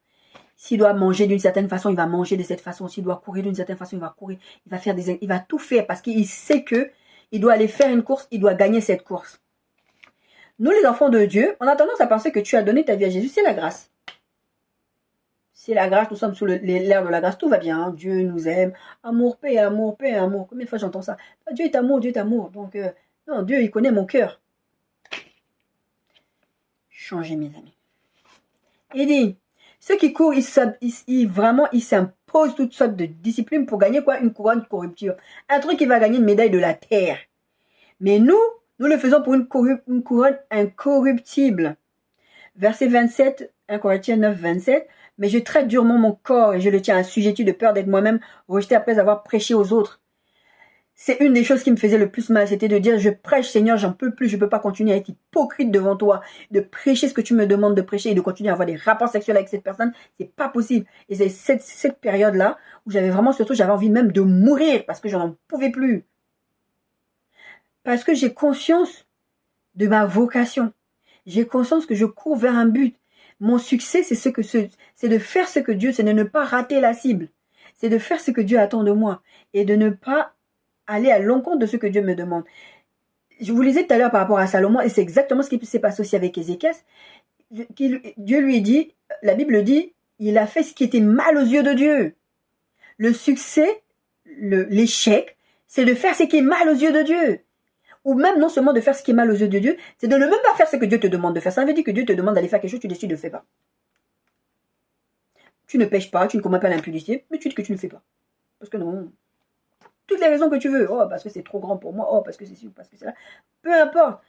S'il doit manger d'une certaine façon, il va manger de cette façon. S'il doit courir d'une certaine façon, il va courir. Il va tout faire parce qu'il sait que il doit aller faire une course, il doit gagner cette course. Nous, les enfants de Dieu, on a tendance à penser que tu as donné ta vie à Jésus, c'est la grâce. C'est la grâce, nous sommes sous l'ère de la grâce, tout va bien. Hein? Dieu nous aime. Amour, paix, amour, paix, amour. Combien de fois j'entends ça? Dieu est amour, Dieu est amour. Donc, non, Dieu, il connaît mon cœur. Changez, mes amis. Il dit, ceux qui courent, ils s'imposent toutes sortes de disciplines pour gagner quoi? Une couronne corruptible. Un truc qui va gagner une médaille de la terre. Mais nous le faisons pour une couronne incorruptible. Verset 27, 1 Corinthiens 9, 27. Mais je traite durement mon corps et je le tiens assujetti de peur d'être moi-même rejeté après avoir prêché aux autres. C'est une des choses qui me faisait le plus mal, c'était de dire, je prêche Seigneur, j'en peux plus, je peux pas continuer à être hypocrite devant toi, de prêcher ce que tu me demandes de prêcher et de continuer à avoir des rapports sexuels avec cette personne, c'est pas possible. Et c'est cette période-là où j'avais envie même de mourir parce que je n'en pouvais plus. Parce que j'ai conscience de ma vocation. J'ai conscience que je cours vers un but. Mon succès, c'est de faire ce que Dieu, c'est de ne pas rater la cible. C'est de faire ce que Dieu attend de moi et de ne pas aller à l'encontre de ce que Dieu me demande. Je vous lisais tout à l'heure par rapport à Salomon et c'est exactement ce qui s'est passé aussi avec Ézéchias. Dieu lui dit, la Bible dit, il a fait ce qui était mal aux yeux de Dieu. Le succès, l'échec, c'est de faire ce qui est mal aux yeux de Dieu. Ou même non seulement de faire ce qui est mal aux yeux de Dieu, c'est de ne même pas faire ce que Dieu te demande de faire. Ça veut dire que Dieu te demande d'aller faire quelque chose, tu décides de ne faire pas. Tu ne pêches pas, tu ne commets pas l'impudicité, mais tu dis que tu ne fais pas. Parce que non. Toutes les raisons que tu veux. Oh, parce que c'est trop grand pour moi. Oh, parce que c'est ci, parce que c'est là. Peu importe.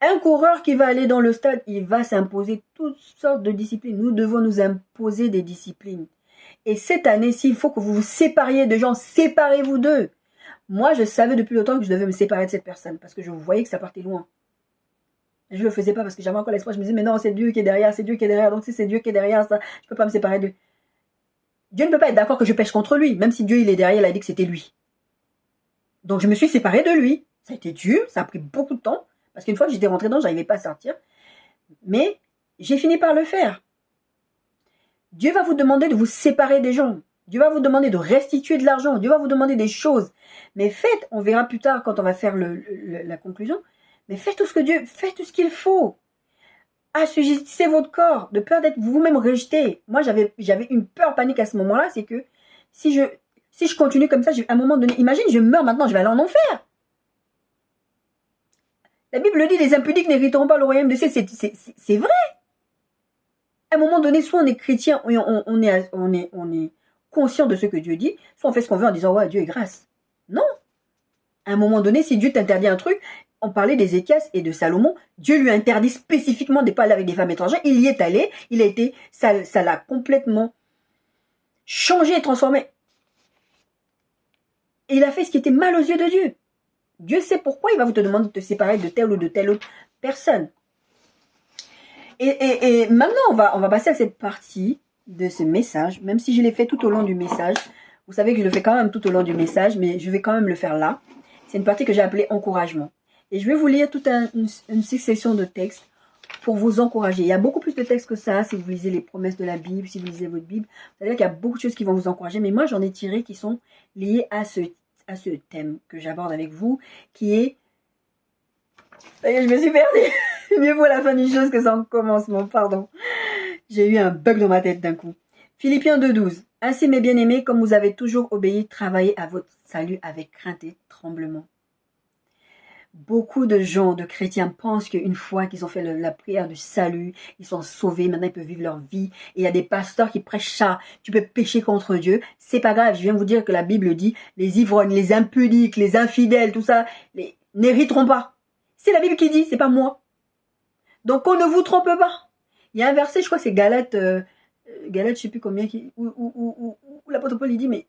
Un coureur qui va aller dans le stade, il va s'imposer toutes sortes de disciplines. Nous devons nous imposer des disciplines. Et cette année, s'il faut que vous vous sépariez de gens, séparez-vous d'eux. Moi, je savais depuis longtemps que je devais me séparer de cette personne parce que je voyais que ça partait loin. Je ne le faisais pas parce que j'avais encore l'espoir. Je me disais, mais non, c'est Dieu qui est derrière, c'est Dieu qui est derrière. Donc si c'est Dieu qui est derrière, ça, je ne peux pas me séparer de lui. Dieu ne peut pas être d'accord que je pêche contre lui. Même si Dieu il est derrière, il a dit que c'était lui. Donc je me suis séparée de lui. Ça a été dur, ça a pris beaucoup de temps. Parce qu'une fois que j'étais rentrée dedans, je n'arrivais pas à sortir. Mais j'ai fini par le faire. Dieu va vous demander de vous séparer des gens. Dieu va vous demander de restituer de l'argent. Dieu va vous demander des choses. Mais faites, on verra plus tard quand on va faire la conclusion, mais faites tout ce qu'il faut. Assujettissez votre corps, de peur d'être vous-même rejeté. Moi, j'avais une peur panique à ce moment-là, c'est que si je continue comme ça, à un moment donné, imagine, je meurs maintenant, je vais aller en enfer. La Bible dit, les impudiques n'hériteront pas le royaume des cieux. C'est vrai. À un moment donné, soit on est chrétien, on est conscient de ce que Dieu dit, soit on fait ce qu'on veut en disant, ouais, Dieu est grâce. Non. À un moment donné, si Dieu t'interdit un truc, on parlait d'Ézéchias et de Salomon, Dieu lui interdit spécifiquement de ne pas aller avec des femmes étrangères, il y est allé, ça l'a complètement changé et transformé. Et il a fait ce qui était mal aux yeux de Dieu. Dieu sait pourquoi il va vous te demander de te séparer de telle ou de telle autre personne. Et maintenant, on va passer à cette partie de ce message, même si je l'ai fait tout au long du message. Vous savez que je le fais quand même tout au long du message, mais je vais quand même le faire là. C'est une partie que j'ai appelée encouragement. Et je vais vous lire toute une succession de textes pour vous encourager. Il y a beaucoup plus de textes que ça. Si vous lisez les promesses de la Bible, si vous lisez votre Bible, vous savez qu'il y a beaucoup de choses qui vont vous encourager. Mais moi, j'en ai tiré qui sont liées à ce thème que j'aborde avec vous, qui est... Je me suis perdue. Mieux vaut la fin d'une chose que son commencement, pardon. J'ai eu un bug dans ma tête d'un coup. Philippiens 2,12. Ainsi, mes bien-aimés, comme vous avez toujours obéi, travaillez à votre salut avec crainte et tremblement. Beaucoup de gens, de chrétiens, pensent qu'une fois qu'ils ont fait la prière du salut, ils sont sauvés, maintenant ils peuvent vivre leur vie. Et il y a des pasteurs qui prêchent ça. Tu peux pécher contre Dieu. C'est pas grave. Je viens vous dire que la Bible dit, les ivrognes, les impudiques, les infidèles, tout ça, n'hériteront pas. C'est la Bible qui dit, c'est pas moi. Donc on ne vous trompe pas. Il y a un verset, je crois que c'est Galates, je sais plus combien, où l'apôtre Paul il dit, mais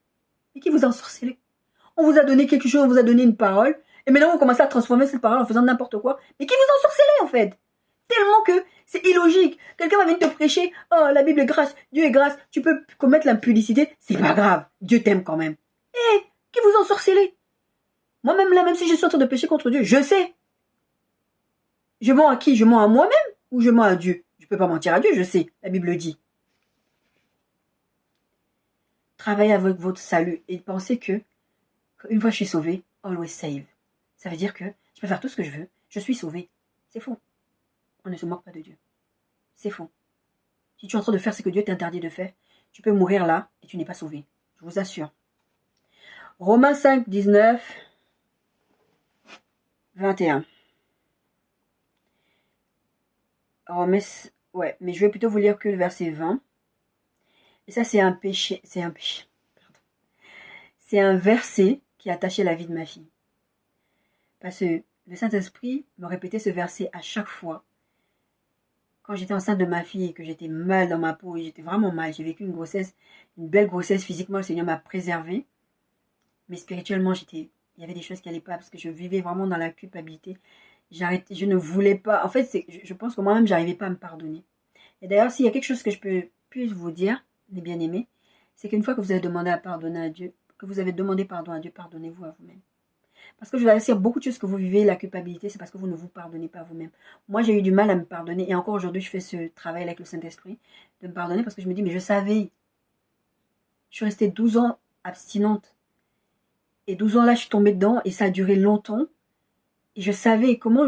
qui vous a ensorcelé? On vous a donné quelque chose, on vous a donné une parole, et maintenant vous commencez à transformer cette parole en faisant n'importe quoi. Mais qui vous a ensorcelé en fait? Tellement que c'est illogique. Quelqu'un va venir te prêcher, oh la Bible est grâce, Dieu est grâce, tu peux commettre l'impudicité, c'est pas grave, Dieu t'aime quand même. Qui vous a ensorcelé? Moi-même là, même si je suis en train de pécher contre Dieu, je sais. Je mens à qui? Je mens à moi-même ou je mens à Dieu? Je ne peux pas mentir à Dieu, je sais, la Bible dit. Travaillez avec votre salut et pensez que, une fois je suis sauvé, always save. Ça veut dire que je peux faire tout ce que je veux, je suis sauvé. C'est faux. On ne se moque pas de Dieu. C'est faux. Si tu es en train de faire ce que Dieu t'interdit de faire, tu peux mourir là et tu n'es pas sauvé. Je vous assure. Romains 5, 19, 21. Ouais, mais je vais plutôt vous lire que le verset 20. Et ça, c'est un péché. C'est un verset qui a attaché la vie de ma fille. Parce que le Saint-Esprit me répétait ce verset à chaque fois. Quand j'étais enceinte de ma fille et que j'étais mal dans ma peau, et j'étais vraiment mal, j'ai vécu une grossesse, une belle grossesse physiquement, le Seigneur m'a préservée. Mais spirituellement, il y avait des choses qui n'allaient pas parce que je vivais vraiment dans la culpabilité. Je ne voulais pas. En fait, je pense que moi-même, j'arrivais pas à me pardonner. Et d'ailleurs, s'il y a quelque chose que je puisse vous dire, les bien-aimés, c'est qu'une fois que vous avez demandé à pardonner à Dieu, que vous avez demandé pardon à Dieu, pardonnez-vous à vous-même. Parce que je vous assure, beaucoup de choses que vous vivez, la culpabilité, c'est parce que vous ne vous pardonnez pas à vous-même. Moi, j'ai eu du mal à me pardonner. Et encore aujourd'hui, je fais ce travail avec le Saint-Esprit, de me pardonner parce que je me dis, mais je savais. Je suis restée 12 ans abstinente. Et 12 ans là, je suis tombée dedans et ça a duré longtemps. Et je savais comment,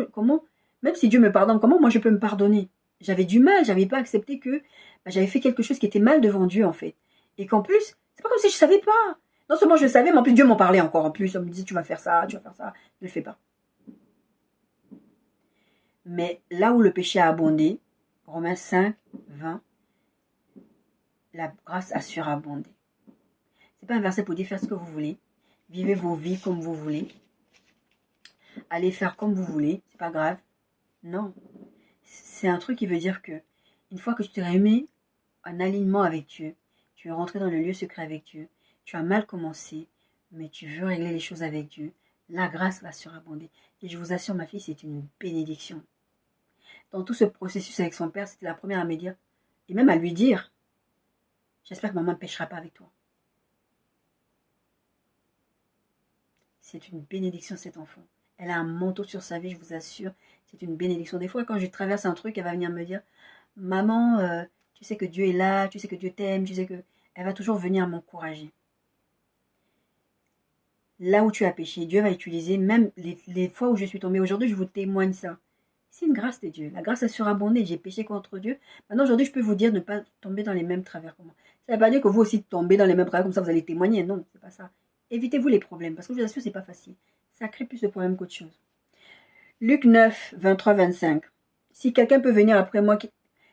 même si Dieu me pardonne, comment moi je peux me pardonner? J'avais du mal, j'avais pas accepté que j'avais fait quelque chose qui était mal devant Dieu en fait. Et qu'en plus, c'est pas comme si je savais pas. Non seulement je le savais, mais en plus Dieu m'en parlait encore. En plus, on me disait tu vas faire ça, ne le fais pas. Mais là où le péché a abondé, Romains 5, 20, la grâce a surabondé. C'est pas un verset pour dire faire ce que vous voulez. Vivez vos vies comme vous voulez. Allez faire comme vous voulez, c'est pas grave. Non. C'est un truc qui veut dire que, une fois que tu t'es remis en alignement avec Dieu, tu es rentré dans le lieu secret avec Dieu, tu as mal commencé, mais tu veux régler les choses avec Dieu, la grâce va surabonder. Et je vous assure, ma fille, c'est une bénédiction. Dans tout ce processus avec son père, c'était la première à me dire, et même à lui dire, j'espère que maman ne pêchera pas avec toi. C'est une bénédiction, cet enfant. Elle a un manteau sur sa vie, je vous assure. C'est une bénédiction. Des fois, quand je traverse un truc, elle va venir me dire, maman, tu sais que Dieu est là, tu sais que Dieu t'aime, tu sais que... Elle va toujours venir m'encourager. Là où tu as péché, Dieu va utiliser, même les fois où je suis tombée. Aujourd'hui, je vous témoigne ça. C'est une grâce de Dieu. La grâce a surabondé. J'ai péché contre Dieu. Maintenant, aujourd'hui, je peux vous dire de ne pas tomber dans les mêmes travers que moi. Ça ne veut pas dire que vous aussi tombez dans les mêmes travers, comme ça vous allez témoigner. Non, c'est pas ça. Évitez-vous les problèmes, parce que je vous assure, c'est pas facile. Ça crée plus de problèmes qu'autre chose. Luc 9, 23, 25. Si quelqu'un peut venir après moi,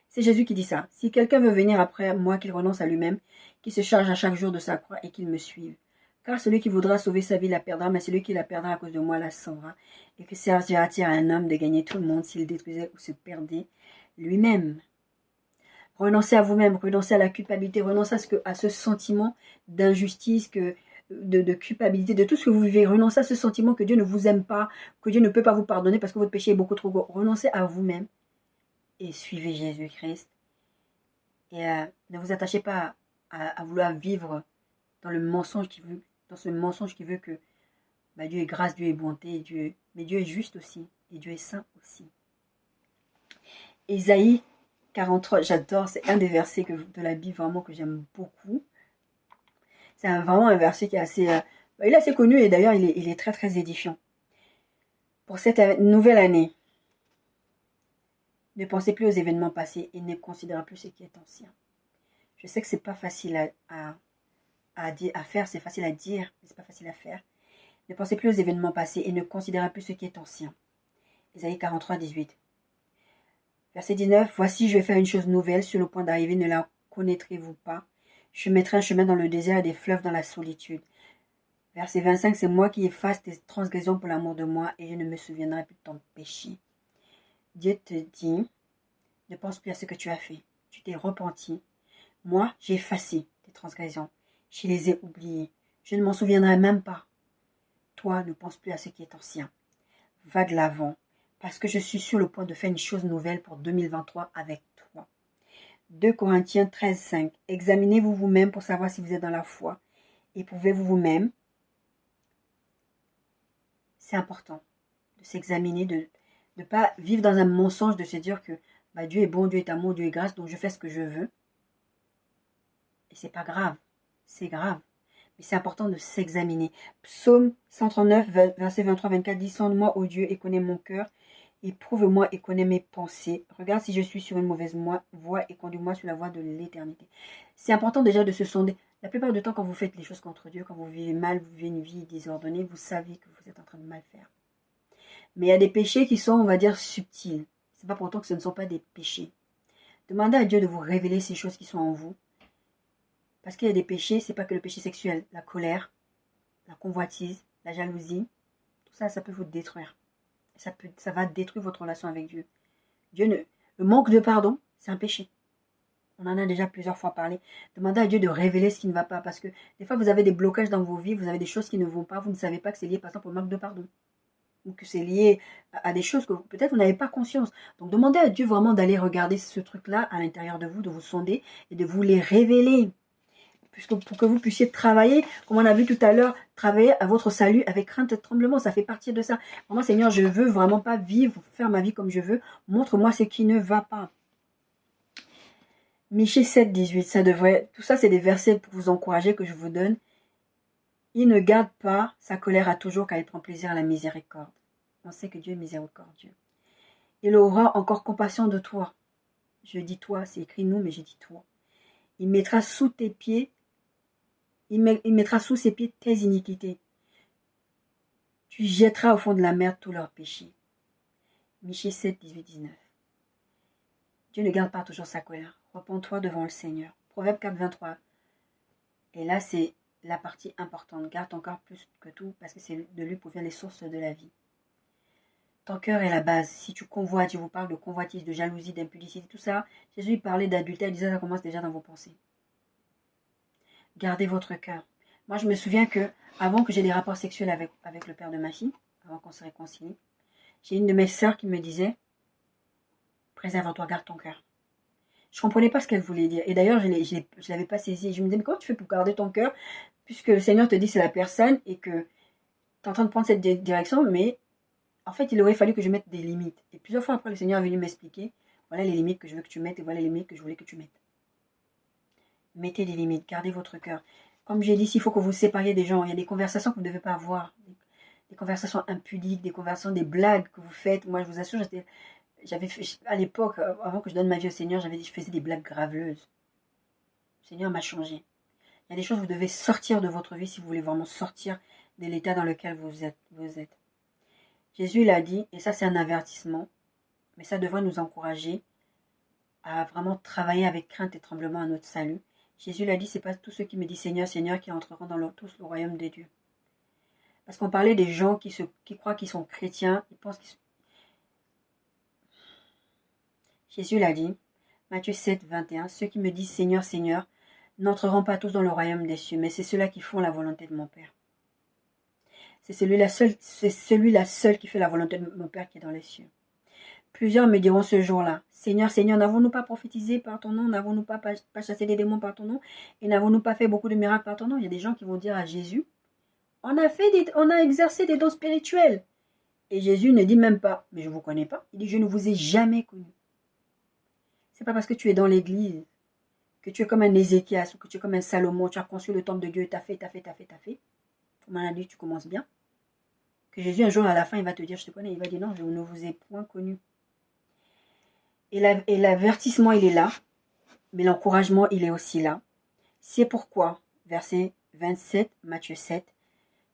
c'est Jésus qui dit ça. Si quelqu'un veut venir après moi, qu'il renonce à lui-même, qu'il se charge à chaque jour de sa croix et qu'il me suive. Car celui qui voudra sauver sa vie la perdra, mais celui qui la perdra à cause de moi la sauvera. Et que servira-t-il à un homme de gagner tout le monde s'il détruisait ou se perdait lui-même? Renoncez à vous-même, renoncez à la culpabilité, renoncez à ce sentiment d'injustice, de culpabilité, de tout ce que vous vivez. Renoncez à ce sentiment que Dieu ne vous aime pas, que Dieu ne peut pas vous pardonner parce que votre péché est beaucoup trop gros. Renoncez à vous-même et suivez Jésus-Christ. Et ne vous attachez pas à vouloir vivre dans le mensonge qui veut, dans ce mensonge qui veut que Dieu est grâce, Dieu est bonté, mais Dieu est juste aussi, et Dieu est saint aussi. Ésaïe 43, j'adore, c'est un des versets de la Bible vraiment que j'aime beaucoup. C'est vraiment un verset qui est assez, il est assez connu et d'ailleurs il est très très édifiant. Pour cette nouvelle année, ne pensez plus aux événements passés et ne considérez plus ce qui est ancien. Je sais que c'est pas facile à faire, c'est facile à dire, mais c'est pas facile à faire. Ne pensez plus aux événements passés et ne considérez plus ce qui est ancien. Ésaïe 43, 18. Verset 19. Voici, je vais faire une chose nouvelle, sur le point d'arriver, ne la connaîtrez-vous pas? Je mettrai un chemin dans le désert et des fleuves dans la solitude. Verset 25. C'est moi qui efface tes transgressions pour l'amour de moi et je ne me souviendrai plus de ton péché. Dieu te dit, ne pense plus à ce que tu as fait. Tu t'es repenti. Moi, j'ai effacé tes transgressions. Je les ai oubliées. Je ne m'en souviendrai même pas. Toi, ne pense plus à ce qui est ancien. Va de l'avant, parce que je suis sur le point de faire une chose nouvelle pour 2023 avec toi. 2 Corinthiens 13, 5. Examinez-vous vous-même pour savoir si vous êtes dans la foi. Éprouvez-vous vous-même. C'est important de s'examiner, de ne pas vivre dans un mensonge, de se dire que Dieu est bon, Dieu est amour, Dieu est grâce, donc je fais ce que je veux. Et c'est pas grave, c'est grave. Mais c'est important de s'examiner. Psaume 139, verset 23-24 dit, sonde-moi, ô Dieu, et connais mon cœur. Éprouve-moi et connais mes pensées. Regarde si je suis sur une mauvaise voie et conduis-moi sur la voie de l'éternité. C'est important déjà de se sonder. La plupart du temps, quand vous faites les choses contre Dieu, quand vous vivez mal, vous vivez une vie désordonnée, vous savez que vous êtes en train de mal faire. Mais il y a des péchés qui sont, on va dire, subtils. C'est pas pour autant que ce ne sont pas des péchés. Demandez à Dieu de vous révéler ces choses qui sont en vous. Parce qu'il y a des péchés, c'est pas que le péché sexuel, la colère, la convoitise, la jalousie, tout ça, ça peut vous détruire. Ça va détruire votre relation avec Dieu. Le manque de pardon, c'est un péché. On en a déjà plusieurs fois parlé. Demandez à Dieu de révéler ce qui ne va pas. Parce que des fois, vous avez des blocages dans vos vies, vous avez des choses qui ne vont pas, vous ne savez pas que c'est lié par exemple au manque de pardon. Ou que c'est lié à des choses que peut-être vous n'avez pas conscience. Donc demandez à Dieu vraiment d'aller regarder ce truc-là à l'intérieur de vous, de vous sonder et de vous les révéler. Pour que vous puissiez travailler, comme on a vu tout à l'heure, travailler à votre salut avec crainte et tremblement, ça fait partie de ça. Vraiment, Seigneur, je veux vraiment pas vivre, faire ma vie comme je veux. Montre-moi ce qui ne va pas. Michée 7, 18, tout ça, c'est des versets pour vous encourager que je vous donne. Il ne garde pas sa colère à toujours car il prend plaisir à la miséricorde. On sait que Dieu est miséricordieux. Il aura encore compassion de toi. Je dis toi, c'est écrit nous, mais j'ai dit toi. Il mettra sous tes pieds, il mettra sous ses pieds tes iniquités. Tu jetteras au fond de la mer tous leurs péchés. Michée 7, 18, 19. Dieu ne garde pas toujours sa colère. Repends-toi devant le Seigneur. Proverbe 4, 23. Et là, c'est la partie importante. Garde ton cœur plus que tout, parce que c'est de lui provient les sources de la vie. Ton cœur est la base. Si tu convoites, je vous parle de convoitise, de jalousie, d'impudicité, tout ça. Jésus parlait d'adultère, il disait ça commence déjà dans vos pensées. Gardez votre cœur. Moi, je me souviens que avant que j'ai des rapports sexuels avec le père de ma fille, avant qu'on se réconcilie, j'ai une de mes sœurs qui me disait préserve-toi, garde ton cœur. Je ne comprenais pas ce qu'elle voulait dire. Et d'ailleurs, je ne l'avais pas saisi. Je me disais, mais comment tu fais pour garder ton cœur, puisque le Seigneur te dit c'est la personne et que tu es en train de prendre cette direction, mais en fait, il aurait fallu que je mette des limites. Et plusieurs fois après, le Seigneur est venu m'expliquer, voilà les limites que je veux que tu mettes et voilà les limites que je voulais que tu mettes. Mettez des limites, gardez votre cœur. Comme j'ai dit, s'il faut que vous sépariez des gens, il y a des conversations que vous ne devez pas avoir. Des conversations impudiques, des conversations, des blagues que vous faites. Moi, je vous assure, j'avais fait, à l'époque, avant que je donne ma vie au Seigneur, je faisais des blagues graveleuses. Le Seigneur m'a changé. Il y a des choses que vous devez sortir de votre vie si vous voulez vraiment sortir de l'état dans lequel vous êtes. Jésus l'a dit, et ça c'est un avertissement, mais ça devrait nous encourager à vraiment travailler avec crainte et tremblement à notre salut. Jésus l'a dit, c'est pas tous ceux qui me disent Seigneur, Seigneur qui entreront dans tous le royaume de Dieu. Parce qu'on parlait des gens qui croient qu'ils sont chrétiens, ils pensent qu'ils sont... Jésus l'a dit, Matthieu 7, 21, ceux qui me disent Seigneur, Seigneur, n'entreront pas tous dans le royaume des cieux, mais c'est ceux-là qui font la volonté de mon Père. C'est celui-là seul qui fait la volonté de mon Père qui est dans les cieux. Plusieurs me diront ce jour-là, Seigneur, Seigneur, n'avons-nous pas prophétisé par ton nom, n'avons-nous pas chassé des démons par ton nom, et n'avons-nous pas fait beaucoup de miracles par ton nom? Il y a des gens qui vont dire à Jésus, on a exercé des dons spirituels. Et Jésus ne dit même pas, mais je ne vous connais pas. Il dit, je ne vous ai jamais connu. C'est pas parce que tu es dans l'église, que tu es comme un Ézéchias, ou que tu es comme un Salomon, tu as conçu le temple de Dieu, tu as fait. Comme on a dit, tu commences bien. Que Jésus, un jour, à la fin, il va te dire, je te connais. Il va dire, non, je ne vous ai point connu. Et l'avertissement, il est là. Mais l'encouragement, il est aussi là. C'est pourquoi, verset 27, Matthieu 7,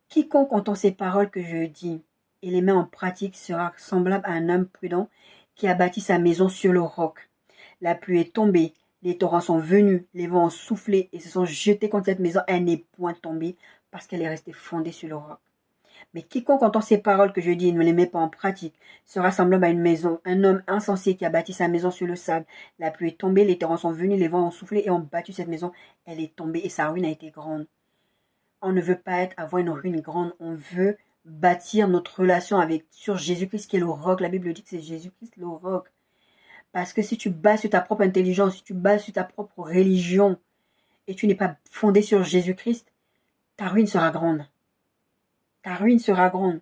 quiconque entend ces paroles que je dis et les met en pratique sera semblable à un homme prudent qui a bâti sa maison sur le roc. La pluie est tombée, les torrents sont venus, les vents ont soufflé et se sont jetés contre cette maison. Elle n'est point tombée parce qu'elle est restée fondée sur le roc. Mais quiconque entend ces paroles que je dis et ne les met pas en pratique sera semblable à une maison, un homme insensé qui a bâti sa maison sur le sable. La pluie est tombée, les torrents sont venus, les vents ont soufflé et ont battu cette maison. Elle est tombée et sa ruine a été grande. On ne veut pas avoir une ruine grande, on veut bâtir notre relation sur Jésus-Christ qui est le roc. La Bible dit que c'est Jésus-Christ le roc. Parce que si tu bats sur ta propre intelligence, si tu bats sur ta propre religion et tu n'es pas fondé sur Jésus-Christ, ta ruine sera grande. Ta ruine sera grande.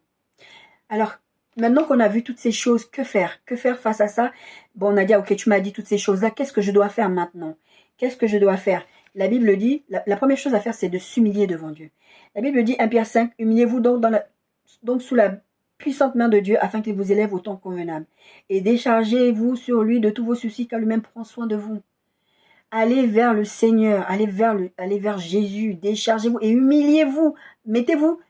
Alors, maintenant qu'on a vu toutes ces choses, que faire? Que faire face à ça? Bon, Nadia, ok, tu m'as dit toutes ces choses-là. Qu'est-ce que je dois faire maintenant? Qu'est-ce que je dois faire? La Bible dit, la première chose à faire, c'est de s'humilier devant Dieu. La Bible dit, 1 Pierre 5, humiliez-vous donc sous la puissante main de Dieu afin qu'il vous élève au temps convenable. Et déchargez-vous sur lui de tous vos soucis car lui-même prend soin de vous. Allez vers le Seigneur, allez vers Jésus, déchargez-vous et humiliez-vous. Mettez-vous.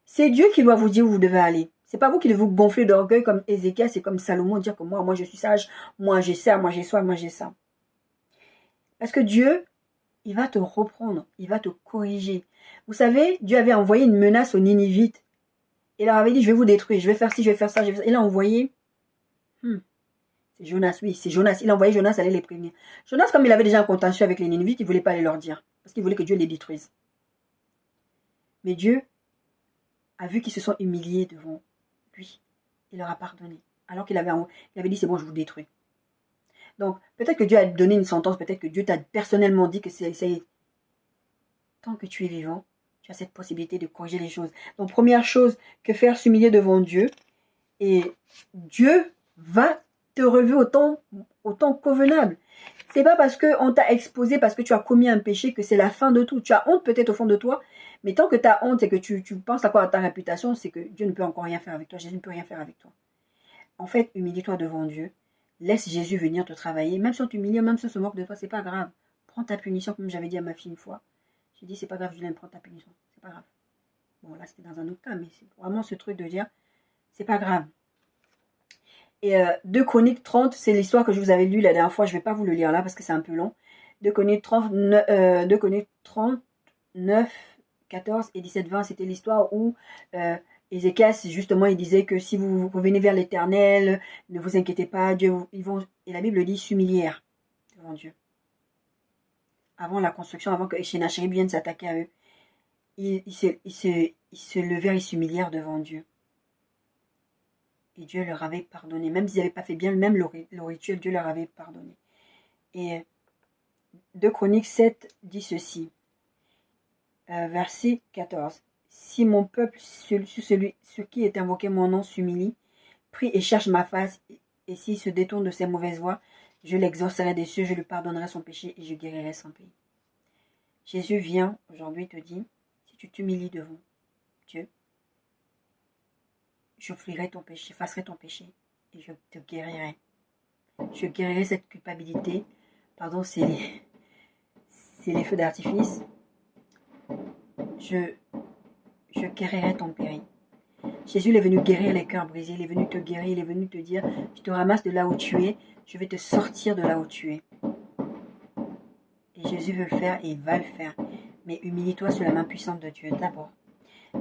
C'est Dieu qui doit vous dire où vous devez aller. C'est pas vous qui devez vous gonfler d'orgueil comme Ézéchias et comme Salomon, dire que moi je suis sage, moi j'ai ça, moi j'ai ça, moi j'ai ça. Parce que Dieu, il va te reprendre, il va te corriger. Vous savez, Dieu avait envoyé une menace aux Ninivites. Il leur avait dit, je vais vous détruire, je vais faire ci, je vais faire ça, je vais faire ça. Il a envoyé, c'est Jonas, oui, c'est Jonas. Il a envoyé Jonas aller les prévenir. Jonas, comme il avait déjà un contentieux avec les Ninivites, il ne voulait pas aller leur dire. Parce qu'il voulait que Dieu les détruise. Mais Dieu a vu qu'ils se sont humiliés devant lui. Il leur a pardonné. Alors qu'il avait dit, c'est bon, je vous détruis. Donc, peut-être que Dieu a donné une sentence, peut-être que Dieu t'a personnellement dit que c'est tant que tu es vivant, tu as cette possibilité de corriger les choses. Donc, première chose, que faire? S'humilier devant Dieu. Et Dieu va te relever au temps convenable. C'est pas parce qu'on t'a exposé, parce que tu as commis un péché que c'est la fin de tout. Tu as honte peut-être au fond de toi, mais tant que tu as honte et que tu penses à quoi à ta réputation, c'est que Dieu ne peut encore rien faire avec toi. Jésus ne peut rien faire avec toi. En fait, humilie-toi devant Dieu. Laisse Jésus venir te travailler. Même si on t'humilie, même si on se moque de toi, c'est pas grave. Prends ta punition, comme j'avais dit à ma fille une fois. J'ai dit, c'est pas grave, Julien, prends ta punition. C'est pas grave. Bon, là, c'était dans un autre cas, mais c'est vraiment ce truc de dire, c'est pas grave. Et 2 Chroniques 30, c'est l'histoire que je vous avais lue la dernière fois. Je ne vais pas vous le lire là parce que c'est un peu long. 2 Chroniques 39, 14 et 17, 20, c'était l'histoire où Ézéchias, justement, il disait que si vous revenez vers l'Éternel, ne vous inquiétez pas, Dieu, ils vont, et la Bible dit, s'humilièrent devant Dieu. Avant la construction, avant que Sennacherib vienne s'attaquer à eux, ils se levèrent, ils s'humilièrent devant Dieu. Et Dieu leur avait pardonné. Même s'ils n'avaient pas fait bien, même le rituel, Dieu leur avait pardonné. Et 2 Chroniques 7 dit ceci, verset 14. Si mon peuple, sur qui est invoqué mon nom, s'humilie, prie et cherche ma face, et s'il se détourne de ses mauvaises voies, je l'exaucerai des cieux, je lui pardonnerai son péché et je guérirai son pays. Jésus vient aujourd'hui te dit, si tu t'humilies devant Dieu, j'offrirai ton péché, j'effacerai ton péché et je te guérirai. Je guérirai cette culpabilité. Pardon, c'est les feux d'artifice. Je guérirai ton péché. Jésus est venu guérir les cœurs brisés, il est venu te guérir, il est venu te dire, je te ramasse de là où tu es, je vais te sortir de là où tu es. Et Jésus veut le faire et il va le faire. Mais humilie-toi sous la main puissante de Dieu d'abord.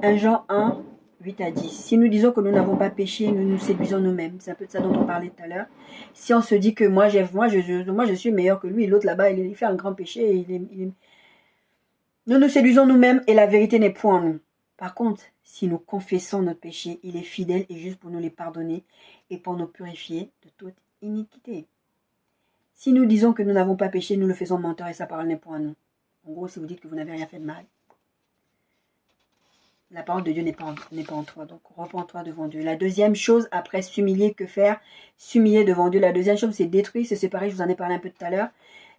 1 Jean 1, 8 à 10. Si nous disons que nous n'avons pas péché, nous nous séduisons nous-mêmes. C'est un peu de ça dont on parlait tout à l'heure. Si on se dit que moi je suis meilleur que lui et l'autre là-bas, il fait un grand péché, nous nous séduisons nous-mêmes et la vérité n'est point en nous. Par contre, si nous confessons notre péché, il est fidèle et juste pour nous les pardonner et pour nous purifier de toute iniquité. Si nous disons que nous n'avons pas péché, nous le faisons menteur et sa parole n'est point en nous. En gros, si vous dites que vous n'avez rien fait de mal, la parole de Dieu n'est pas en toi. Donc, repens-toi devant Dieu. La deuxième chose, après s'humilier, que faire? S'humilier devant Dieu. La deuxième chose, c'est détruire, se séparer. Je vous en ai parlé un peu tout à l'heure.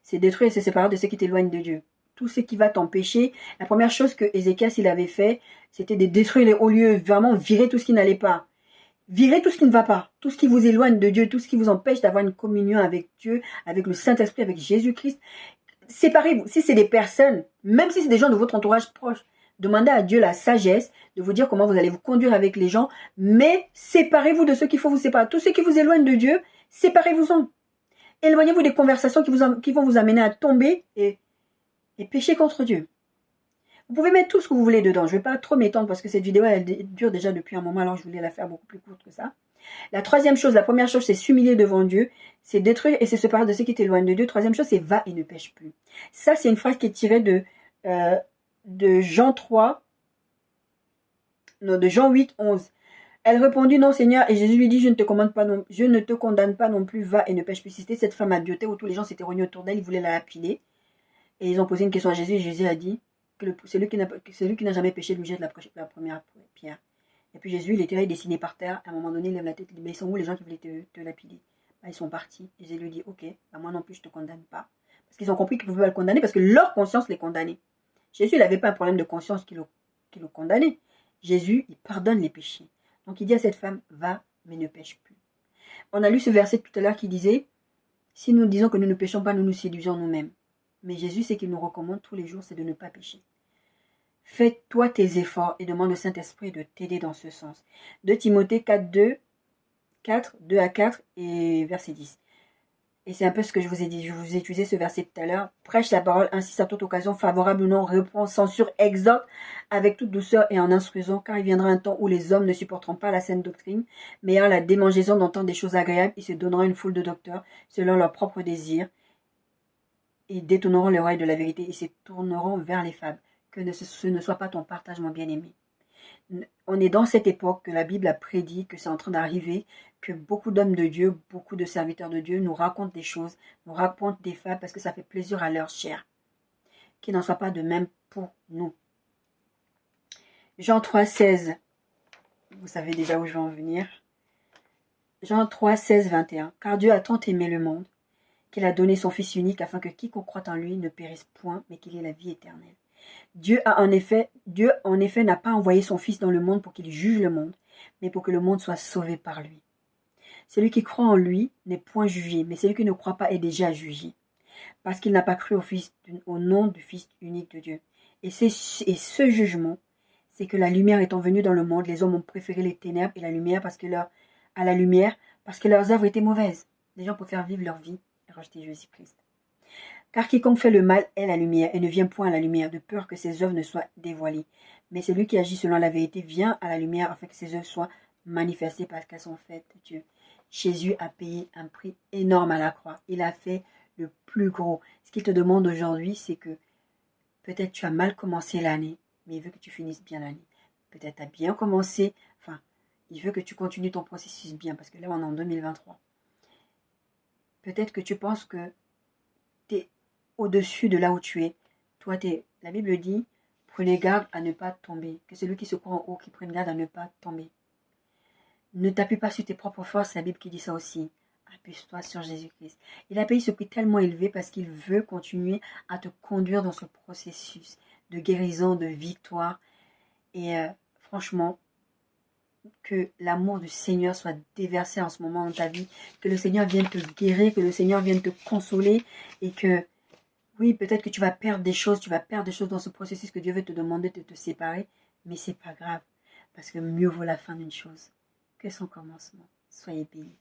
C'est détruire et se séparer de ceux qui t'éloignent de Dieu. Tout ce qui va t'empêcher. La première chose que Ézéchias il avait fait, c'était de détruire les hauts lieux. Vraiment, virer tout ce qui n'allait pas. Virez tout ce qui ne va pas, tout ce qui vous éloigne de Dieu, tout ce qui vous empêche d'avoir une communion avec Dieu, avec le Saint-Esprit, avec Jésus-Christ. Séparez-vous. Si c'est des personnes, même si c'est des gens de votre entourage proche, demandez à Dieu la sagesse de vous dire comment vous allez vous conduire avec les gens, mais séparez-vous de ceux qu'il faut vous séparer. Tous ceux qui vous éloignent de Dieu, séparez-vous-en. Éloignez-vous des conversations qui vont vous amener à tomber et pécher contre Dieu. Vous pouvez mettre tout ce que vous voulez dedans. Je ne vais pas trop m'étendre parce que cette vidéo, elle dure déjà depuis un moment, alors je voulais la faire beaucoup plus courte que ça. La troisième chose, la première chose, c'est s'humilier devant Dieu, c'est détruire et se séparer de ceux qui t'éloignent de Dieu. Troisième chose, c'est va et ne pêche plus. Ça, c'est une phrase qui est tirée de Jean 3, non, de Jean 8, 11. Elle répondit, non Seigneur, et Jésus lui dit, je ne te condamne pas non plus, va et ne pêche plus. C'était cette femme à Biothée où tous les gens s'étaient réunis autour d'elle, ils voulaient la lapider. Et ils ont posé une question à Jésus, et Jésus a dit, que celui qui n'a jamais péché lui jette la première pierre. Et puis Jésus, il était là, il dessinait par terre. À un moment donné, il lève la tête, il dit, mais ils sont où les gens qui voulaient te lapider? Ils sont partis. Et Jésus lui dit, ok, moi non plus, je ne te condamne pas. Parce qu'ils ont compris qu'ils ne pouvaient pas le condamner, parce que leur conscience les condamnait. Jésus, il n'avait pas un problème de conscience qui le condamnait. Jésus, il pardonne les péchés. Donc il dit à cette femme, va, mais ne pêche plus. On a lu ce verset tout à l'heure qui disait, si nous disons que nous ne péchons pas, nous nous séduisons nous-mêmes. Mais Jésus, ce qu'il nous recommande tous les jours, c'est de ne pas pécher. Fais-toi tes efforts et demande au Saint-Esprit de t'aider dans ce sens. 2 Timothée 4, 2 à 4 et verset 10. Et c'est un peu ce que je vous ai dit. Je vous ai utilisé ce verset tout à l'heure. Prêche la parole, insiste à toute occasion, favorable ou non, reprend, censure, exhorte avec toute douceur et en instruisant, car il viendra un temps où les hommes ne supporteront pas la saine doctrine, mais ayant la démangeaison d'entendre des choses agréables, ils se donneront une foule de docteurs selon leurs propres désirs et détourneront l'oreille de la vérité et se tourneront vers les fables. Que ce ne soit pas ton partage, mon bien-aimé. On est dans cette époque que la Bible a prédit, que c'est en train d'arriver, que beaucoup d'hommes de Dieu, beaucoup de serviteurs de Dieu nous racontent des choses, nous racontent des fables parce que ça fait plaisir à leur chair. Qu'il n'en soit pas de même pour nous. Jean 3, 16. Vous savez déjà où je vais en venir. Jean 3, 16, 21. Car Dieu a tant aimé le monde qu'il a donné son Fils unique afin que quiconque croit en lui ne périsse point, mais qu'il ait la vie éternelle. Dieu en effet n'a pas envoyé son Fils dans le monde pour qu'il juge le monde, mais pour que le monde soit sauvé par lui. Celui qui croit en lui n'est point jugé, mais celui qui ne croit pas est déjà jugé, parce qu'il n'a pas cru au nom du Fils unique de Dieu. Et ce jugement, c'est que la lumière étant venue dans le monde, les hommes ont préféré les ténèbres et la lumière à la lumière parce que leurs œuvres étaient mauvaises. Les gens préfèrent vivre leur vie et rejeter Jésus-Christ. Car quiconque fait le mal est la lumière et ne vient point à la lumière, de peur que ses œuvres ne soient dévoilées. Mais celui qui agit selon la vérité vient à la lumière afin que ses œuvres soient manifestées parce qu'elles sont faites de Dieu. Jésus a payé un prix énorme à la croix. Il a fait le plus gros. Ce qu'il te demande aujourd'hui, c'est que peut-être tu as mal commencé l'année, mais il veut que tu finisses bien l'année. Peut-être tu as bien commencé, enfin, il veut que tu continues ton processus bien, parce que là, on est en 2023. Peut-être que tu penses que tu es au-dessus de là où tu es. Toi, la Bible dit, prenez garde à ne pas tomber. Que celui qui se croit en haut, qui prenne garde à ne pas tomber. Ne t'appuie pas sur tes propres forces, c'est la Bible qui dit ça aussi. Appuie-toi sur Jésus-Christ. Il a payé ce prix tellement élevé parce qu'il veut continuer à te conduire dans ce processus de guérison, de victoire. Et franchement, que l'amour du Seigneur soit déversé en ce moment dans ta vie, que le Seigneur vienne te guérir, que le Seigneur vienne te consoler et que, oui, peut-être que tu vas perdre des choses dans ce processus que Dieu veut te demander de te séparer, mais c'est pas grave parce que mieux vaut la fin d'une chose que son commencement. Soyez bénis.